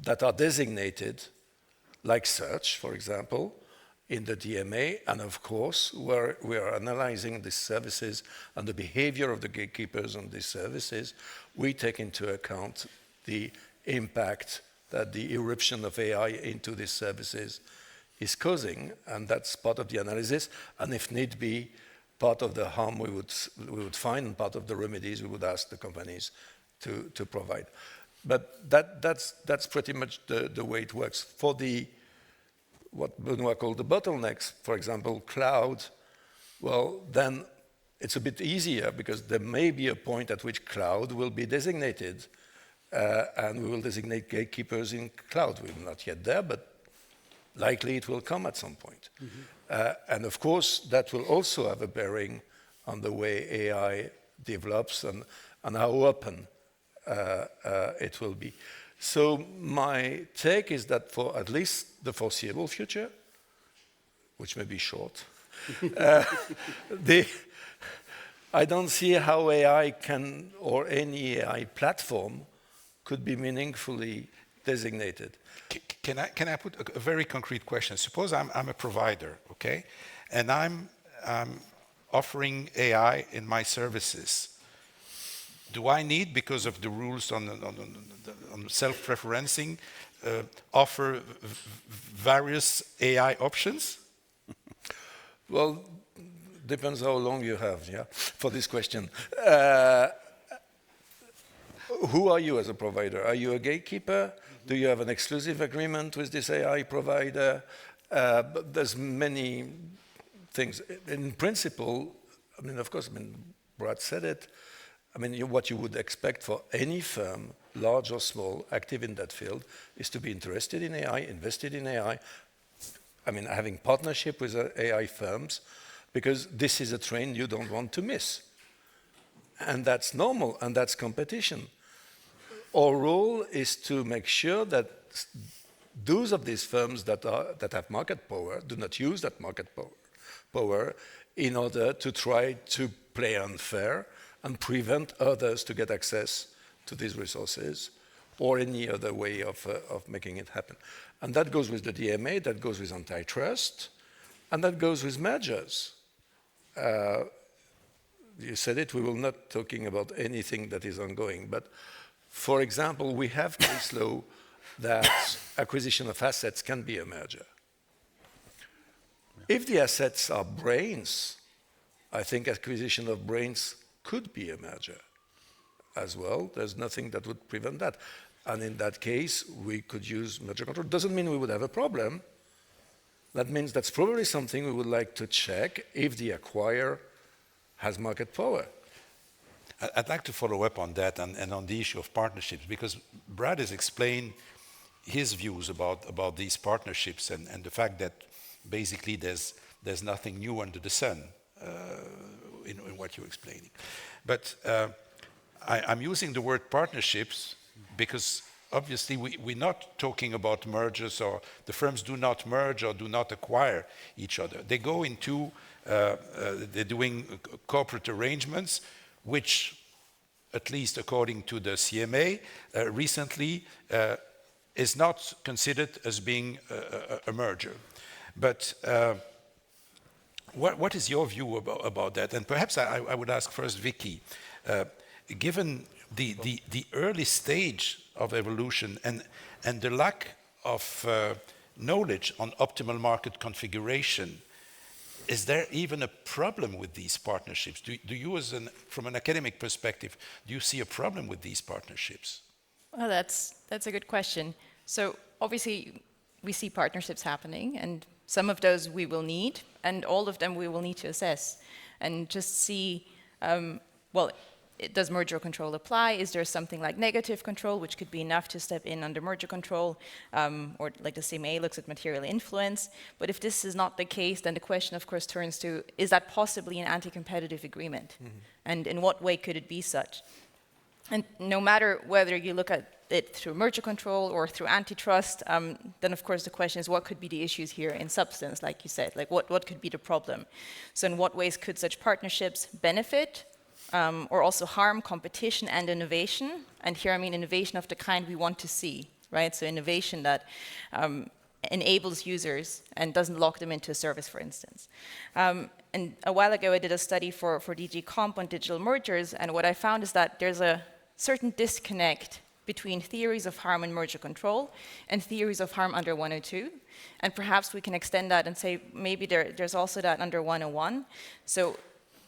that are designated, like search, for example, in the DMA, and of course, we are analyzing these services and the behavior of the gatekeepers on these services. We take into account the impact that the irruption of AI into these services is causing, and that's part of the analysis, and if need be, part of the harm we would find, and part of the remedies we would ask the companies to provide. But that's pretty much the way it works. For what Benoît called the bottlenecks, for example, cloud, well, then it's a bit easier because there may be a point at which cloud will be designated, and we will designate gatekeepers in cloud. We're not yet there, but likely it will come at some point. Mm-hmm. And of course, that will also have a bearing on the way AI develops and how open it will be. So my take is that for at least the foreseeable future, which may be short, I don't see how AI can, or any AI platform, could be meaningfully designated. Can I put a very concrete question? Suppose I'm a provider, okay, and I'm offering AI in my services. Do I need, because of the rules on self-preferencing, offer various AI options? Well, depends how long you have, yeah, for this question. Who are you as a provider? Are you a gatekeeper? Do you have an exclusive agreement with this AI provider? But there's many things. In principle, I mean, of course, I mean, Brad said it. I mean, what you would expect for any firm, large or small, active in that field, is to be interested in AI, invested in AI. I mean, having partnership with AI firms, because this is a train you don't want to miss. And that's normal, and that's competition. Our role is to make sure that those of these firms that have market power do not use that market power in order to try to play unfair and prevent others to get access to these resources or any other way of making it happen. And that goes with the DMA, that goes with antitrust, and that goes with mergers. You said it, we will not talking about anything that is ongoing, but for example, we have case law that acquisition of assets can be a merger. If the assets are brains, I think acquisition of brains could be a merger as well. There's nothing that would prevent that. And in that case, we could use merger control. Doesn't mean we would have a problem. That means that's probably something we would like to check if the acquirer has market power. I'd like to follow up on that and on the issue of partnerships, because Brad has explained his views about these partnerships and the fact that basically there's nothing new under the sun in what you're explaining. But I'm using the word partnerships because obviously we're not talking about mergers, or the firms do not merge or do not acquire each other. They go into, they're doing corporate arrangements, which, at least according to the CMA, recently is not considered as being a merger. But what is your view about that? And perhaps I would ask first Vicky, given the early stage of evolution and the lack of knowledge on optimal market configuration, is there even a problem with these partnerships? Do you, from an academic perspective, do you see a problem with these partnerships? Well, that's a good question. So obviously, we see partnerships happening, and some of those we will need, and all of them we will need to assess and just see, well, does merger control apply? Is there something like negative control, which could be enough to step in under merger control, or like the CMA looks at material influence? But if this is not the case, then the question, of course, turns to, is that possibly an anti-competitive agreement? Mm-hmm. And in what way could it be such? And no matter whether you look at it through merger control or through antitrust, then of course the question is, what could be the issues here in substance, like you said? Like what could be the problem? So in what ways could such partnerships benefit or also harm competition and innovation? And here I mean innovation of the kind we want to see, right? So innovation that enables users and doesn't lock them into a service, for instance. And a while ago I did a study for DG Comp on digital mergers, and what I found is that there's a certain disconnect between theories of harm in merger control and theories of harm under 102. And perhaps we can extend that and say maybe there's also that under 101. So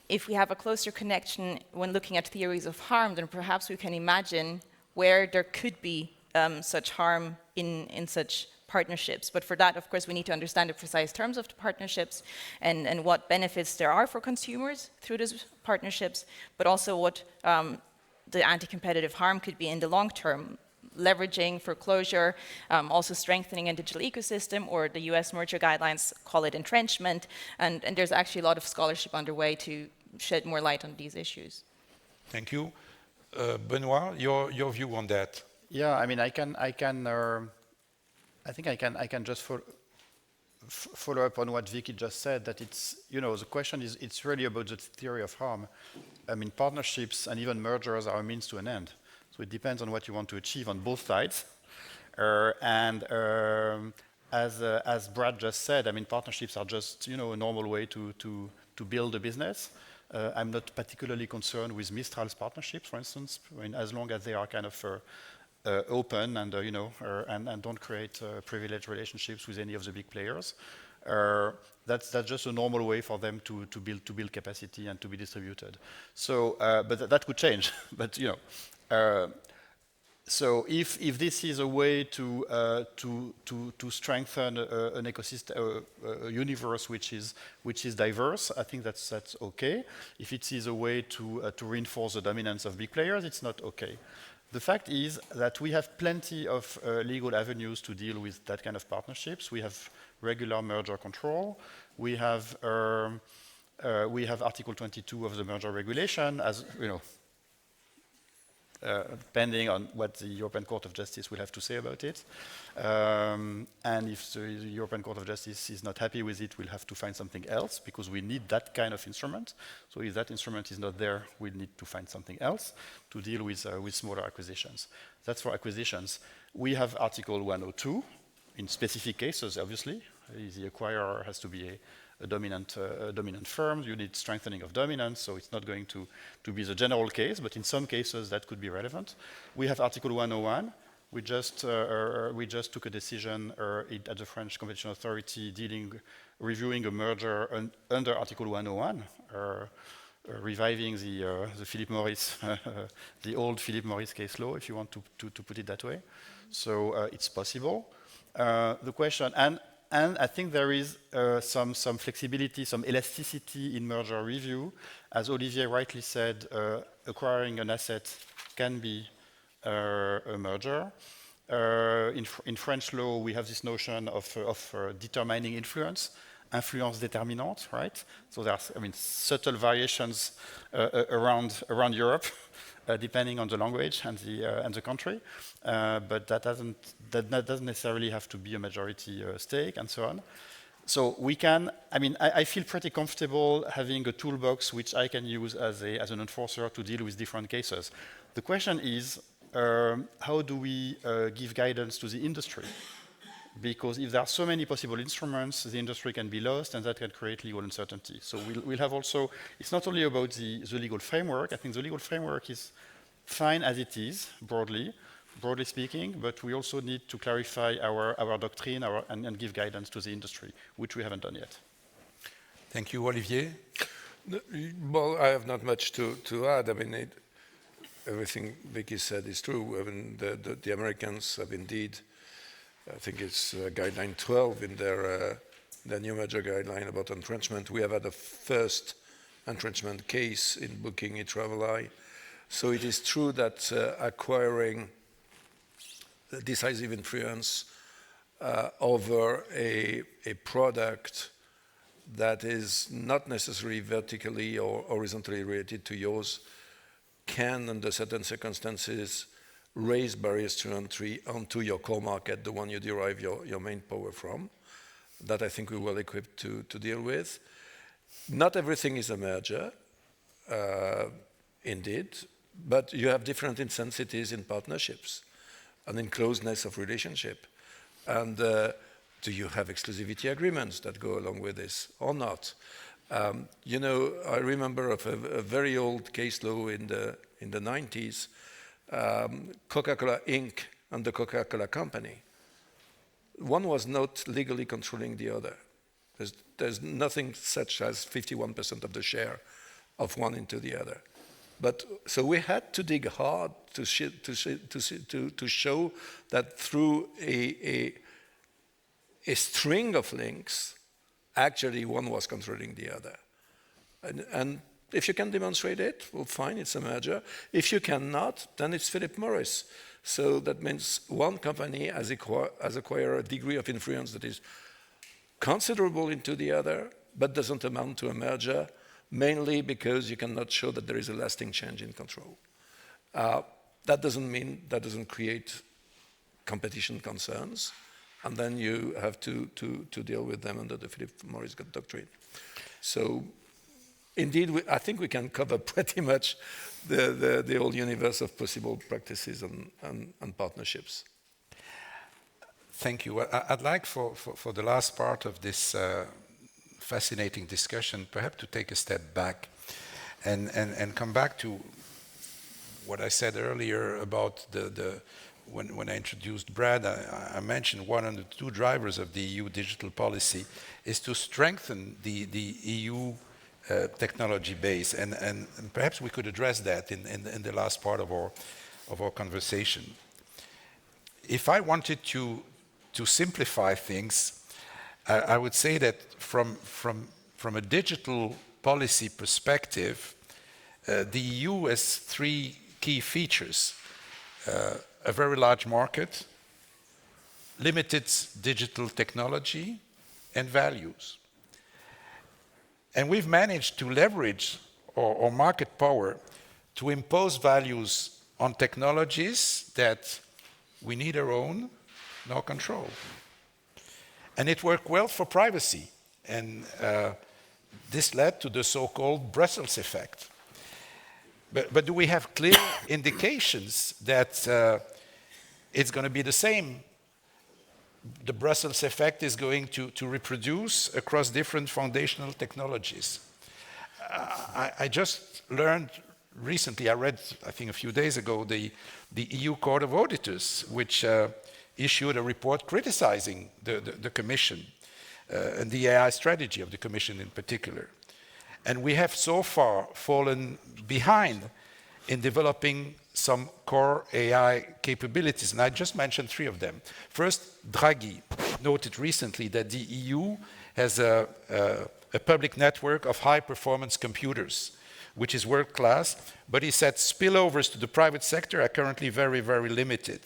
if we have a closer connection when looking at theories of harm, then perhaps we can imagine where there could be such harm in such partnerships. But for that, of course, we need to understand the precise terms of the partnerships and what benefits there are for consumers through those partnerships, but also what the anti-competitive harm could be in the long term, leveraging foreclosure, also strengthening a digital ecosystem, or the US merger guidelines call it entrenchment, and there's actually a lot of scholarship underway to shed more light on these issues. Thank you. Benoît, your view on that? Yeah, I mean, I think I can just follow up on what Vicky just said, that it's, you know, the question is, it's really about the theory of harm. I mean, partnerships and even mergers are a means to an end. So it depends on what you want to achieve on both sides. As Brad just said, I mean, partnerships are just, you know, a normal way to build a business. I'm not particularly concerned with Mistral's partnerships, for instance. I mean, as long as they are kind of open and you know, and don't create privileged relationships with any of the big players. That's just a normal way for them to build capacity and to be distributed. So, but that could change. But you know, so if this is a way to strengthen an ecosystem, a universe which is diverse, I think that's okay. If it is a way to reinforce the dominance of big players, it's not okay. The fact is that we have plenty of legal avenues to deal with that kind of partnerships. We have regular merger control. We have Article 22 of the merger regulation, as you know, depending on what the European Court of Justice will have to say about it. And if the European Court of Justice is not happy with it, we'll have to find something else, because we need that kind of instrument. So if that instrument is not there, we need to find something else to deal with smaller acquisitions. That's for acquisitions. We have Article 102 in specific cases, obviously. The acquirer has to be a dominant firm. You need strengthening of dominance, so it's not going to be the general case, but in some cases that could be relevant. We have Article 101. We just took a decision at the French Competition Authority reviewing a merger under Article 101. reviving the Philip Morris, the old Philip Morris case law, if you want to put it that way. So it's possible. The question, and I think there is some flexibility, some elasticity in merger review. As Olivier rightly said, acquiring an asset can be a merger. In French law, we have this notion of determining influence déterminante, right? So there's, subtle variations around Europe, depending on the language and the country, but that doesn't necessarily have to be a majority stake and so on. So we can, I feel pretty comfortable having a toolbox which I can use as an enforcer to deal with different cases. The question is, how do we give guidance to the industry? Because if there are so many possible instruments, the industry can be lost, and that can create legal uncertainty. So we'll have also, it's not only about the legal framework. I think the legal framework is fine as it is, broadly speaking, but we also need to clarify our doctrine and give guidance to the industry, which we haven't done yet. Thank you, Olivier. Well, I have not much to add. Everything Vicky said is true. The Americans have indeed, I think it's guideline 12 in their new merger guideline about entrenchment. We have had a first entrenchment case in Booking eTravel. So it is true that acquiring decisive influence over a product that is not necessarily vertically or horizontally related to yours can, under certain circumstances, raise barriers to entry onto your core market, the one you derive your main power from. That I think we're well equipped to deal with. Not everything is a merger, indeed, but you have different intensities in partnerships and in closeness of relationship. And do you have exclusivity agreements that go along with this or not? I remember of a very old case law in the 90s, Coca-Cola Inc. and the Coca-Cola Company. One was not legally controlling the other. There's nothing such as 51% of the share of one into the other. But so we had to dig hard to show that through a string of links, actually one was controlling the other. And if you can demonstrate it, well, fine, it's a merger. If you cannot, then it's Philip Morris. So that means one company has acquired a degree of influence that is considerable into the other, but doesn't amount to a merger, mainly because you cannot show that there is a lasting change in control. That doesn't create competition concerns, and then you have to deal with them under the Philip Morris doctrine. So, indeed, I think we can cover pretty much the whole universe of possible practices and partnerships. Thank you. I'd like for the last part of this fascinating discussion, perhaps to take a step back and come back to what I said earlier about when I introduced Brad, I mentioned one of the two drivers of the EU digital policy is to strengthen the EU technology base, and perhaps we could address that in the last part of our conversation. If I wanted to simplify things, I would say that from a digital policy perspective, the EU has three key features. A very large market, limited digital technology, and values. And we've managed to leverage our market power to impose values on technologies that we neither own nor control. And it worked well for privacy, and this led to the so-called Brussels effect. But do we have clear indications that it's going to be the same? The Brussels effect is going to reproduce across different foundational technologies. I just learned recently, I read, I think a few days ago, the EU Court of Auditors, which issued a report criticizing the Commission and the AI strategy of the Commission in particular. And we have so far fallen behind in developing some core AI capabilities. And I just mentioned 3 of them. First, Draghi noted recently that the EU has a public network of high-performance computers, which is world-class, but he said spillovers to the private sector are currently very, very limited.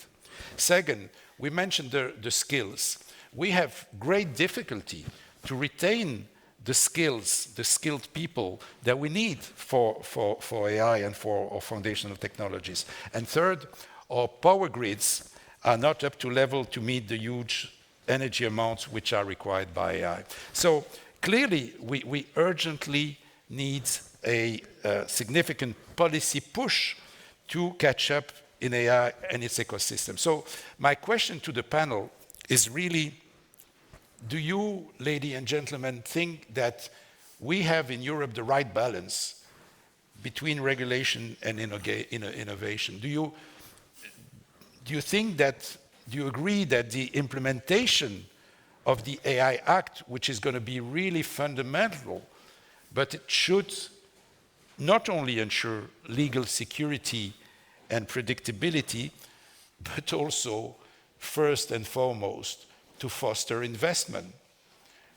Second, we mentioned the skills. We have great difficulty to retain the skills, the skilled people that we need for AI and for our foundational technologies. And third, our power grids are not up to level to meet the huge energy amounts which are required by AI. So clearly, we urgently need a significant policy push to catch up in AI and its ecosystem. So my question to the panel is really, do you, ladies and gentlemen, think that we have in Europe the right balance between regulation and innovation? Do you think that, do you agree that the implementation of the AI Act, which is going to be really fundamental, but it should not only ensure legal security and predictability, but also, first and foremost, to foster investment?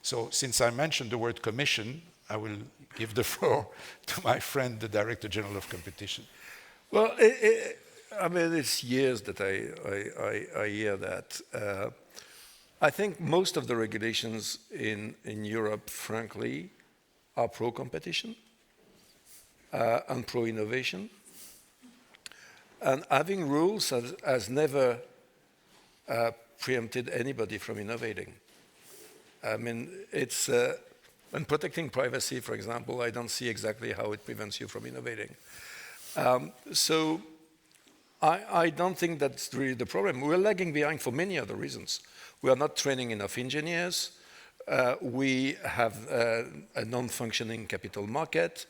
So since I mentioned the word commission, I will give the floor to my friend, the Director General of Competition. Well, I mean, it's years that I hear that. I think most of the regulations in Europe, frankly, are pro-competition and pro-innovation. And having rules has never preempted anybody from innovating. I mean, it's when protecting privacy, for example, I don't see exactly how it prevents you from innovating. So I don't think that's really the problem. We're lagging behind for many other reasons. We are not training enough engineers. We have a non-functioning capital market.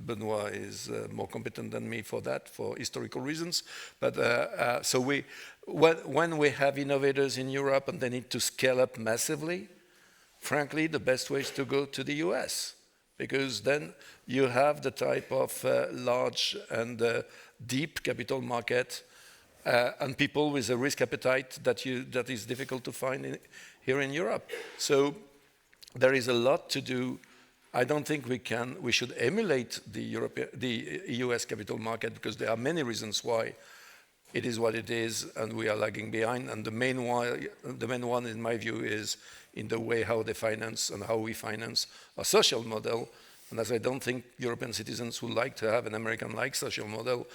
Benoît is more competent than me for that, for historical reasons. But so when we have innovators in Europe and they need to scale up massively, frankly, the best way is to go to the US, because then you have the type of large and deep capital market and people with a risk appetite that is difficult to find here in Europe. So there is a lot to do. I don't think we should emulate the US capital market, because there are many reasons why it is what it is and we are lagging behind. And the main one, in my view, is in the way how they finance and how we finance a social model. And as I don't think European citizens would like to have an American-like social model,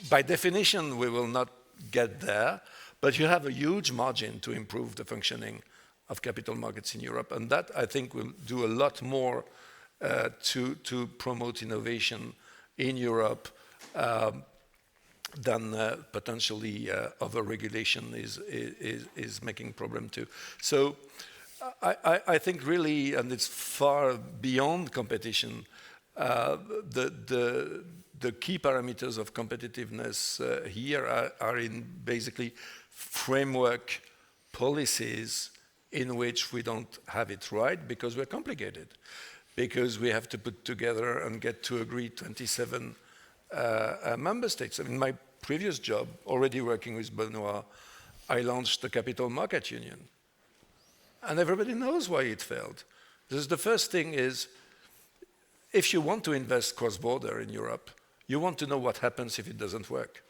by definition, we will not get there. But you have a huge margin to improve the functioning of capital markets in Europe. And that, I think, will do a lot more to promote innovation in Europe than potentially over-regulation is making problem too. So I think really, and it's far beyond competition, the key parameters of competitiveness here are in basically framework policies in which we don't have it right because we're complicated, because we have to put together and get to agree 27 member states. I mean, my previous job, already working with Benoît, I launched the Capital Market Union. And everybody knows why it failed. The first thing is, if you want to invest cross-border in Europe, you want to know what happens if it doesn't work.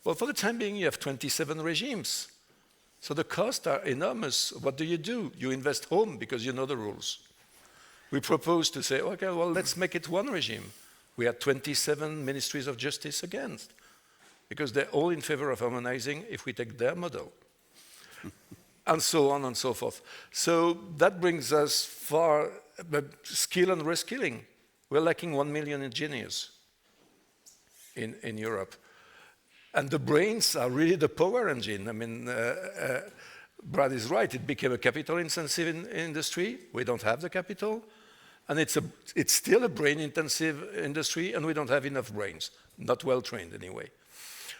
Well, for the time being, you have 27 regimes. So the costs are enormous. What do? You invest home because you know the rules. We propose to say, okay, well, let's make it one regime. We had 27 ministries of justice against, because they're all in favor of harmonizing if we take their model. And so on and so forth. So that brings us far, but skill and reskilling. We're lacking 1 million engineers in Europe. And the brains are really the power engine. I mean, Brad is right. It became a capital-intensive industry. We don't have the capital. And it's still a brain-intensive industry, and we don't have enough brains. Not well-trained, anyway.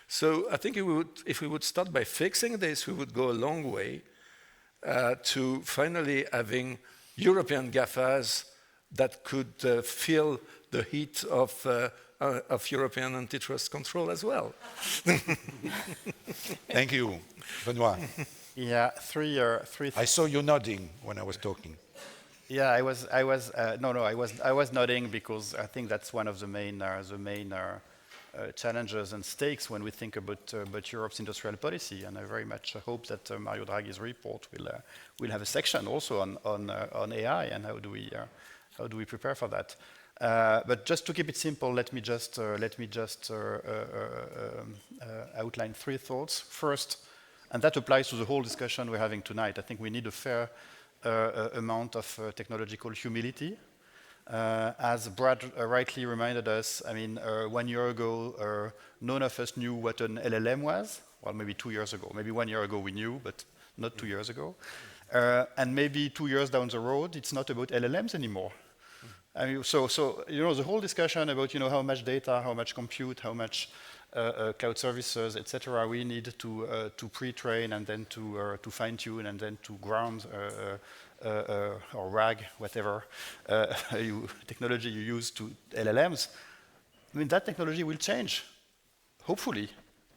So I think if we would start by fixing this, we would go a long way to finally having European GAFAs that could feel the heat of European antitrust control as well. Thank you, Benoît. Yeah, three. I saw you nodding when I was talking. Yeah, I was nodding because I think that's one of the main challenges and stakes when we think about Europe's industrial policy, and I very much hope that Mario Draghi's report will have a section also on AI and how do we prepare for that. But just to keep it simple, let me just outline three thoughts. First, and that applies to the whole discussion we're having tonight. I think we need a fair amount of technological humility. As Brad rightly reminded us, I mean, 1 year ago, none of us knew what an LLM was. Well, maybe 2 years ago. Maybe 1 year ago we knew, but not 2 years ago. And maybe 2 years down the road, it's not about LLMs anymore. I mean, so you know, the whole discussion about how much data, how much compute, how much cloud services, etc. we need to pre-train and then to fine-tune and then to ground or RAG, whatever technology you use to LLMs. I mean, that technology will change. Hopefully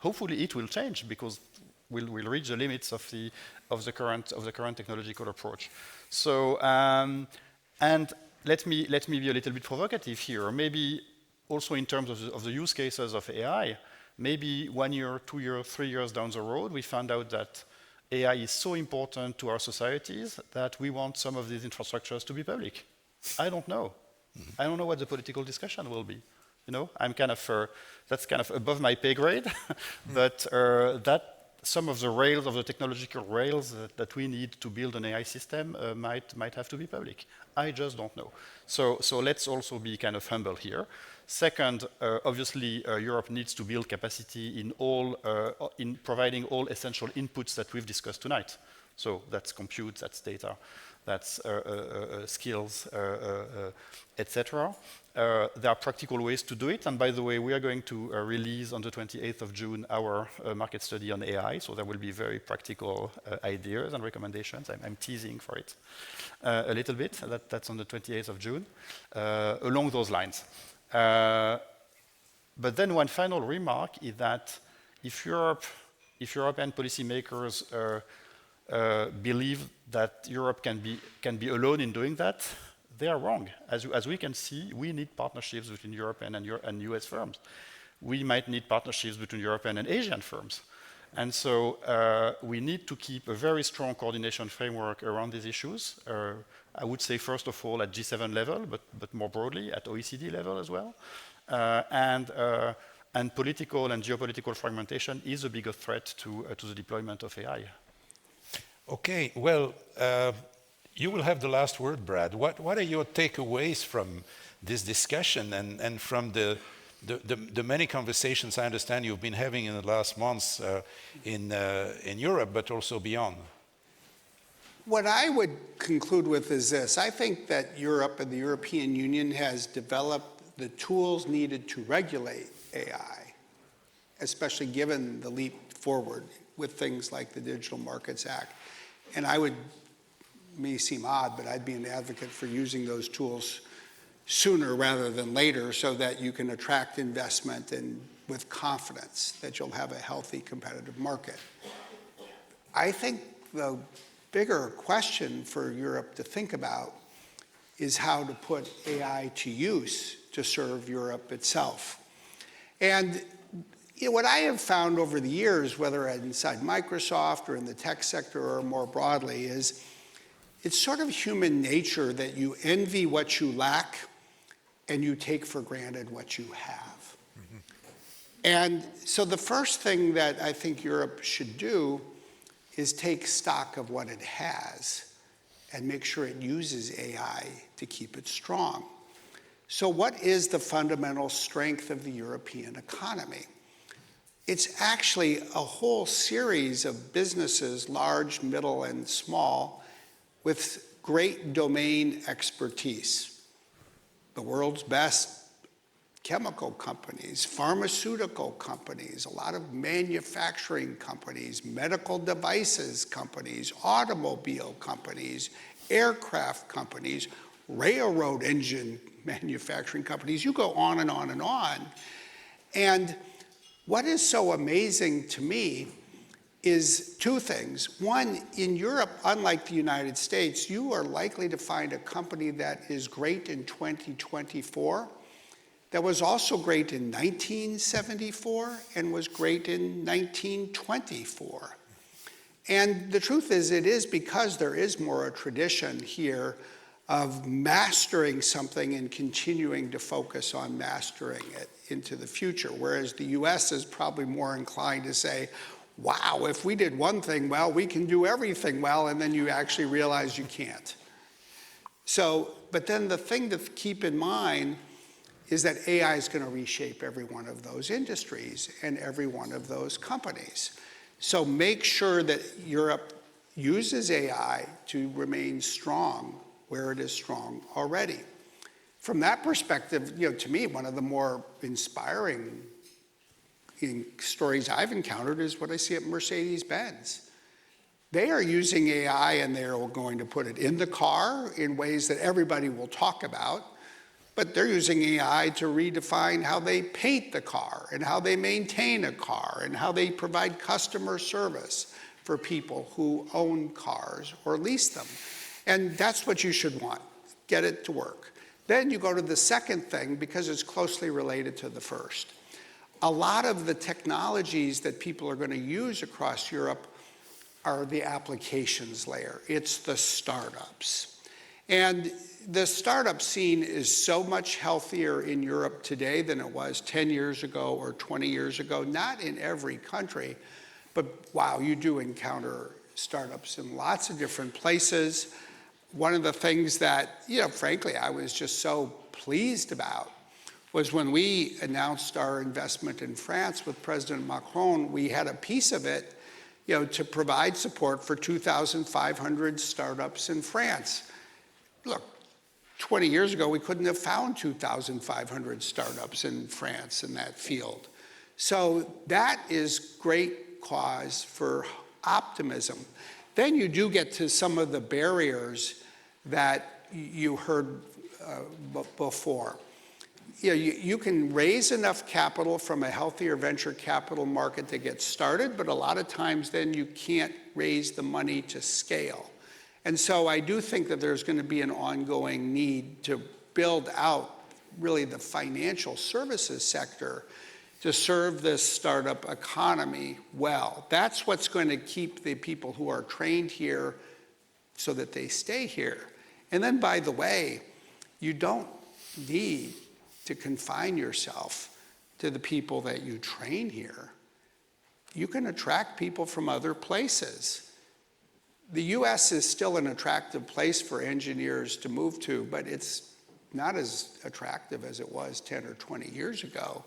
it will change because we'll reach the limits of the current technological approach. So and let me be a little bit provocative here. Maybe also in terms of the use cases of AI, maybe 1 year, 2 years, 3 years down the road, we found out that AI is so important to our societies that we want some of these infrastructures to be public. I don't know. I don't know what the political discussion will be. I'm kind of that's kind of above my pay grade, but that some of the rails, of the technological rails that we need to build an AI system might have to be public. I just don't know. So let's also be kind of humble here. Second, obviously, Europe needs to build capacity in providing all essential inputs that we've discussed tonight. So that's compute, that's data, that's skills, etc. There are practical ways to do it. And by the way, we are going to release on the 28th of June our market study on AI. So there will be very practical ideas and recommendations. I'm teasing for it a little bit. That's on the 28th of June, along those lines. But then one final remark is that if European policymakers believe that Europe can be alone in doing that, they are wrong. As we can see, we need partnerships between European and US firms. We might need partnerships between European and Asian firms. And so we need to keep a very strong coordination framework around these issues. I would say, first of all, at G7 level, but more broadly at OECD level as well. And political and geopolitical fragmentation is a bigger threat to the deployment of AI. Okay, well, you will have the last word, Brad. What are your takeaways from this discussion and from the many conversations I understand you've been having in the last months in Europe, but also beyond? What I would conclude with is this. I think that Europe and the European Union has developed the tools needed to regulate AI, especially given the leap forward with things like the Digital Markets Act. And may seem odd, but I'd be an advocate for using those tools sooner rather than later so that you can attract investment and with confidence that you'll have a healthy competitive market. I think the bigger question for Europe to think about is how to put AI to use to serve Europe itself. And what I have found over the years, whether inside Microsoft or in the tech sector or more broadly, is it's sort of human nature that you envy what you lack and you take for granted what you have. Mm-hmm. And so the first thing that I think Europe should do is take stock of what it has and make sure it uses AI to keep it strong. So what is the fundamental strength of the European economy? It's actually a whole series of businesses, large, middle, and small, with great domain expertise. The world's best chemical companies, pharmaceutical companies, a lot of manufacturing companies, medical devices companies, automobile companies, aircraft companies, railroad engine manufacturing companies. You go on and on and on. And what is so amazing to me is two things. One, in Europe, unlike the United States, you are likely to find a company that is great in 2024 that was also great in 1974 and was great in 1924. And the truth is, it is because there is more a tradition here of mastering something and continuing to focus on mastering it into the future, whereas the US is probably more inclined to say, wow, if we did one thing well, we can do everything well, and then you actually realize you can't. So, but then the thing to keep in mind is that AI is going to reshape every one of those industries and every one of those companies. So make sure that Europe uses AI to remain strong where it is strong already. From that perspective, to me, one of the more inspiring stories I've encountered is what I see at Mercedes-Benz. They are using AI and they're going to put it in the car in ways that everybody will talk about, but they're using AI to redefine how they paint the car and how they maintain a car and how they provide customer service for people who own cars or lease them. And that's what you should want. Get it to work. Then you go to the second thing because it's closely related to the first. A lot of the technologies that people are going to use across Europe are the applications layer. It's the startups. And the startup scene is so much healthier in Europe today than it was 10 years ago or 20 years ago. Not in every country, but wow, you do encounter startups in lots of different places. One of the things that, frankly, I was just so pleased about was when we announced our investment in France with President Macron, we had a piece of it, to provide support for 2,500 startups in France. Look, 20 years ago, we couldn't have found 2,500 startups in France in that field. So that is great cause for optimism. Then you do get to some of the barriers that you heard before. You can raise enough capital from a healthier venture capital market to get started, but a lot of times then you can't raise the money to scale. And so I do think that there's going to be an ongoing need to build out really the financial services sector to serve this startup economy well. That's what's going to keep the people who are trained here so that they stay here. And then, by the way, you don't need to confine yourself to the people that you train here. You can attract people from other places. The US is still an attractive place for engineers to move to, but it's not as attractive as it was 10 or 20 years ago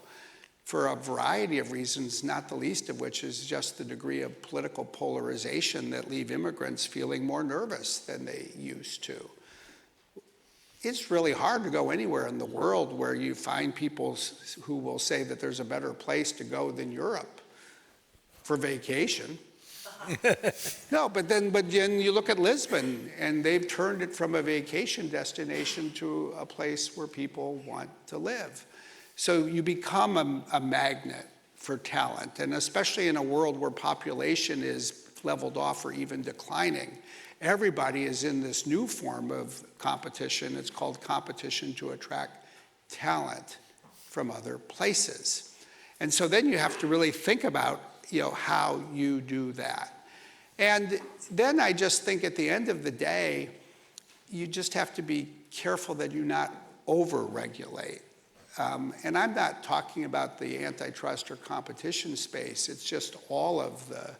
for a variety of reasons, not the least of which is just the degree of political polarization that leave immigrants feeling more nervous than they used to. It's really hard to go anywhere in the world where you find people who will say that there's a better place to go than Europe for vacation. No, but then you look at Lisbon, and they've turned it from a vacation destination to a place where people want to live. So you become a magnet for talent, and especially in a world where population is leveled off or even declining. Everybody is in this new form of competition. It's called competition to attract talent from other places. And so then you have to really think about, how you do that. And then I just think at the end of the day, you just have to be careful that you not over-regulate. And I'm not talking about the antitrust or competition space. It's just all of the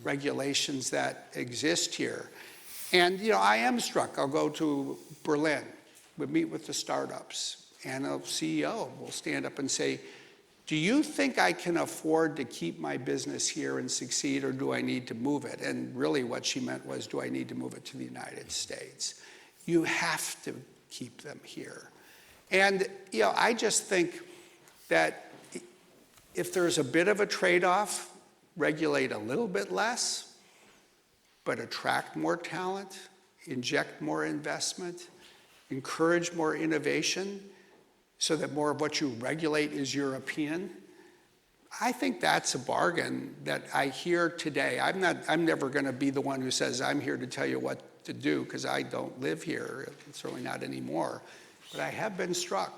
regulations that exist here. And, I am struck. I'll go to Berlin. We meet with the startups, and a CEO will stand up and say, do you think I can afford to keep my business here and succeed, or do I need to move it? And really what she meant was, do I need to move it to the United States? You have to keep them here. And, I just think that if there's a bit of a trade-off, regulate a little bit less, but attract more talent inject more investment, encourage more innovation so that more of what you regulate is European. I think that's a bargain that I hear today. I'm never going to be the one who says I'm here to tell you what to do because I don't live here, certainly not anymore. But I have been struck.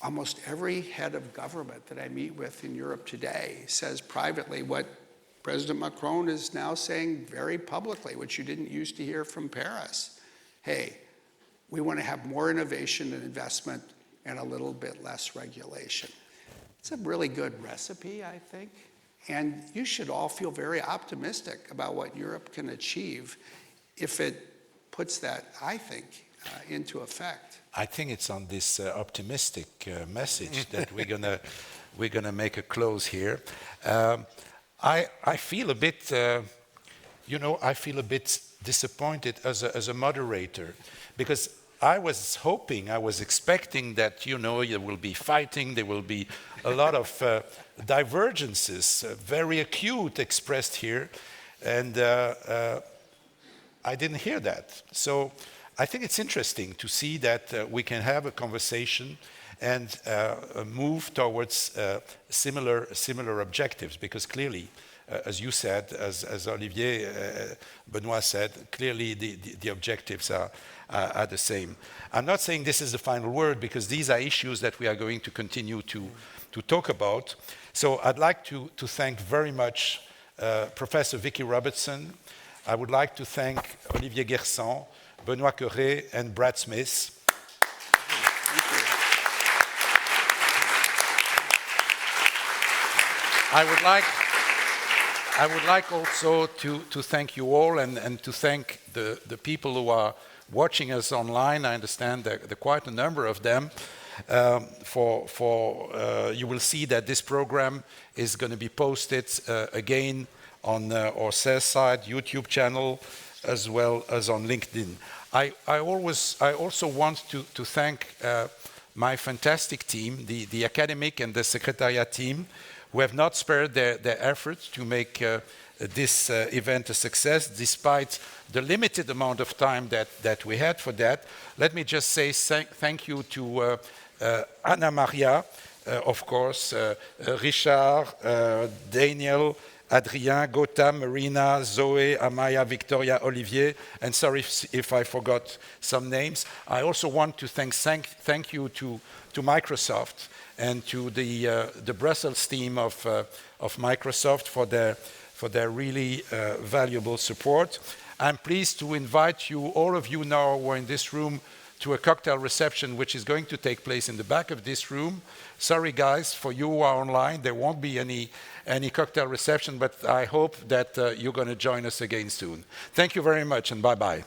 Almost every head of government that I meet with in Europe today says privately what President Macron is now saying very publicly, which you didn't used to hear from Paris. Hey, we want to have more innovation and investment and a little bit less regulation. It's a really good recipe, I think. And you should all feel very optimistic about what Europe can achieve if it puts that, I think, into effect. I think it's on this optimistic message that we're gonna make a close here. I feel a bit, I feel a bit disappointed as a moderator, because I was hoping, I was expecting that, there will be fighting, there will be a lot of divergences, very acute expressed here, and I didn't hear that. So I think it's interesting to see that we can have a conversation and move towards similar objectives, because clearly, as you said, as Olivier, Benoît said, clearly the objectives are the same. I'm not saying this is the final word, because these are issues that we are going to continue to talk about. So I'd like to thank very much Professor Viktoria Robertson. I would like to thank Olivier Guersent, Benoît Cœuré, and Brad Smith. I would like also to thank you all and to thank the people who are watching us online. I understand that there are quite a number of them. You will see that this program is going to be posted again on our CEST YouTube channel, as well as on LinkedIn. I also want to thank my fantastic team, the academic and the secretariat team, who have not spared their efforts to make this event a success, despite the limited amount of time that we had for that. Let me just say thank you to Anna Maria, of course, Richard, Daniel, Adrien, Gautam, Marina, Zoe, Amaya, Victoria, Olivier, and sorry if I forgot some names. I also want to thank you to Microsoft and to the Brussels team of Microsoft for their really valuable support. I'm pleased to invite you, all of you now who are in this room, to a cocktail reception which is going to take place in the back of this room. Sorry guys, for you who are online, there won't be any cocktail reception, but I hope that you're going to join us again soon. Thank you very much, and bye-bye.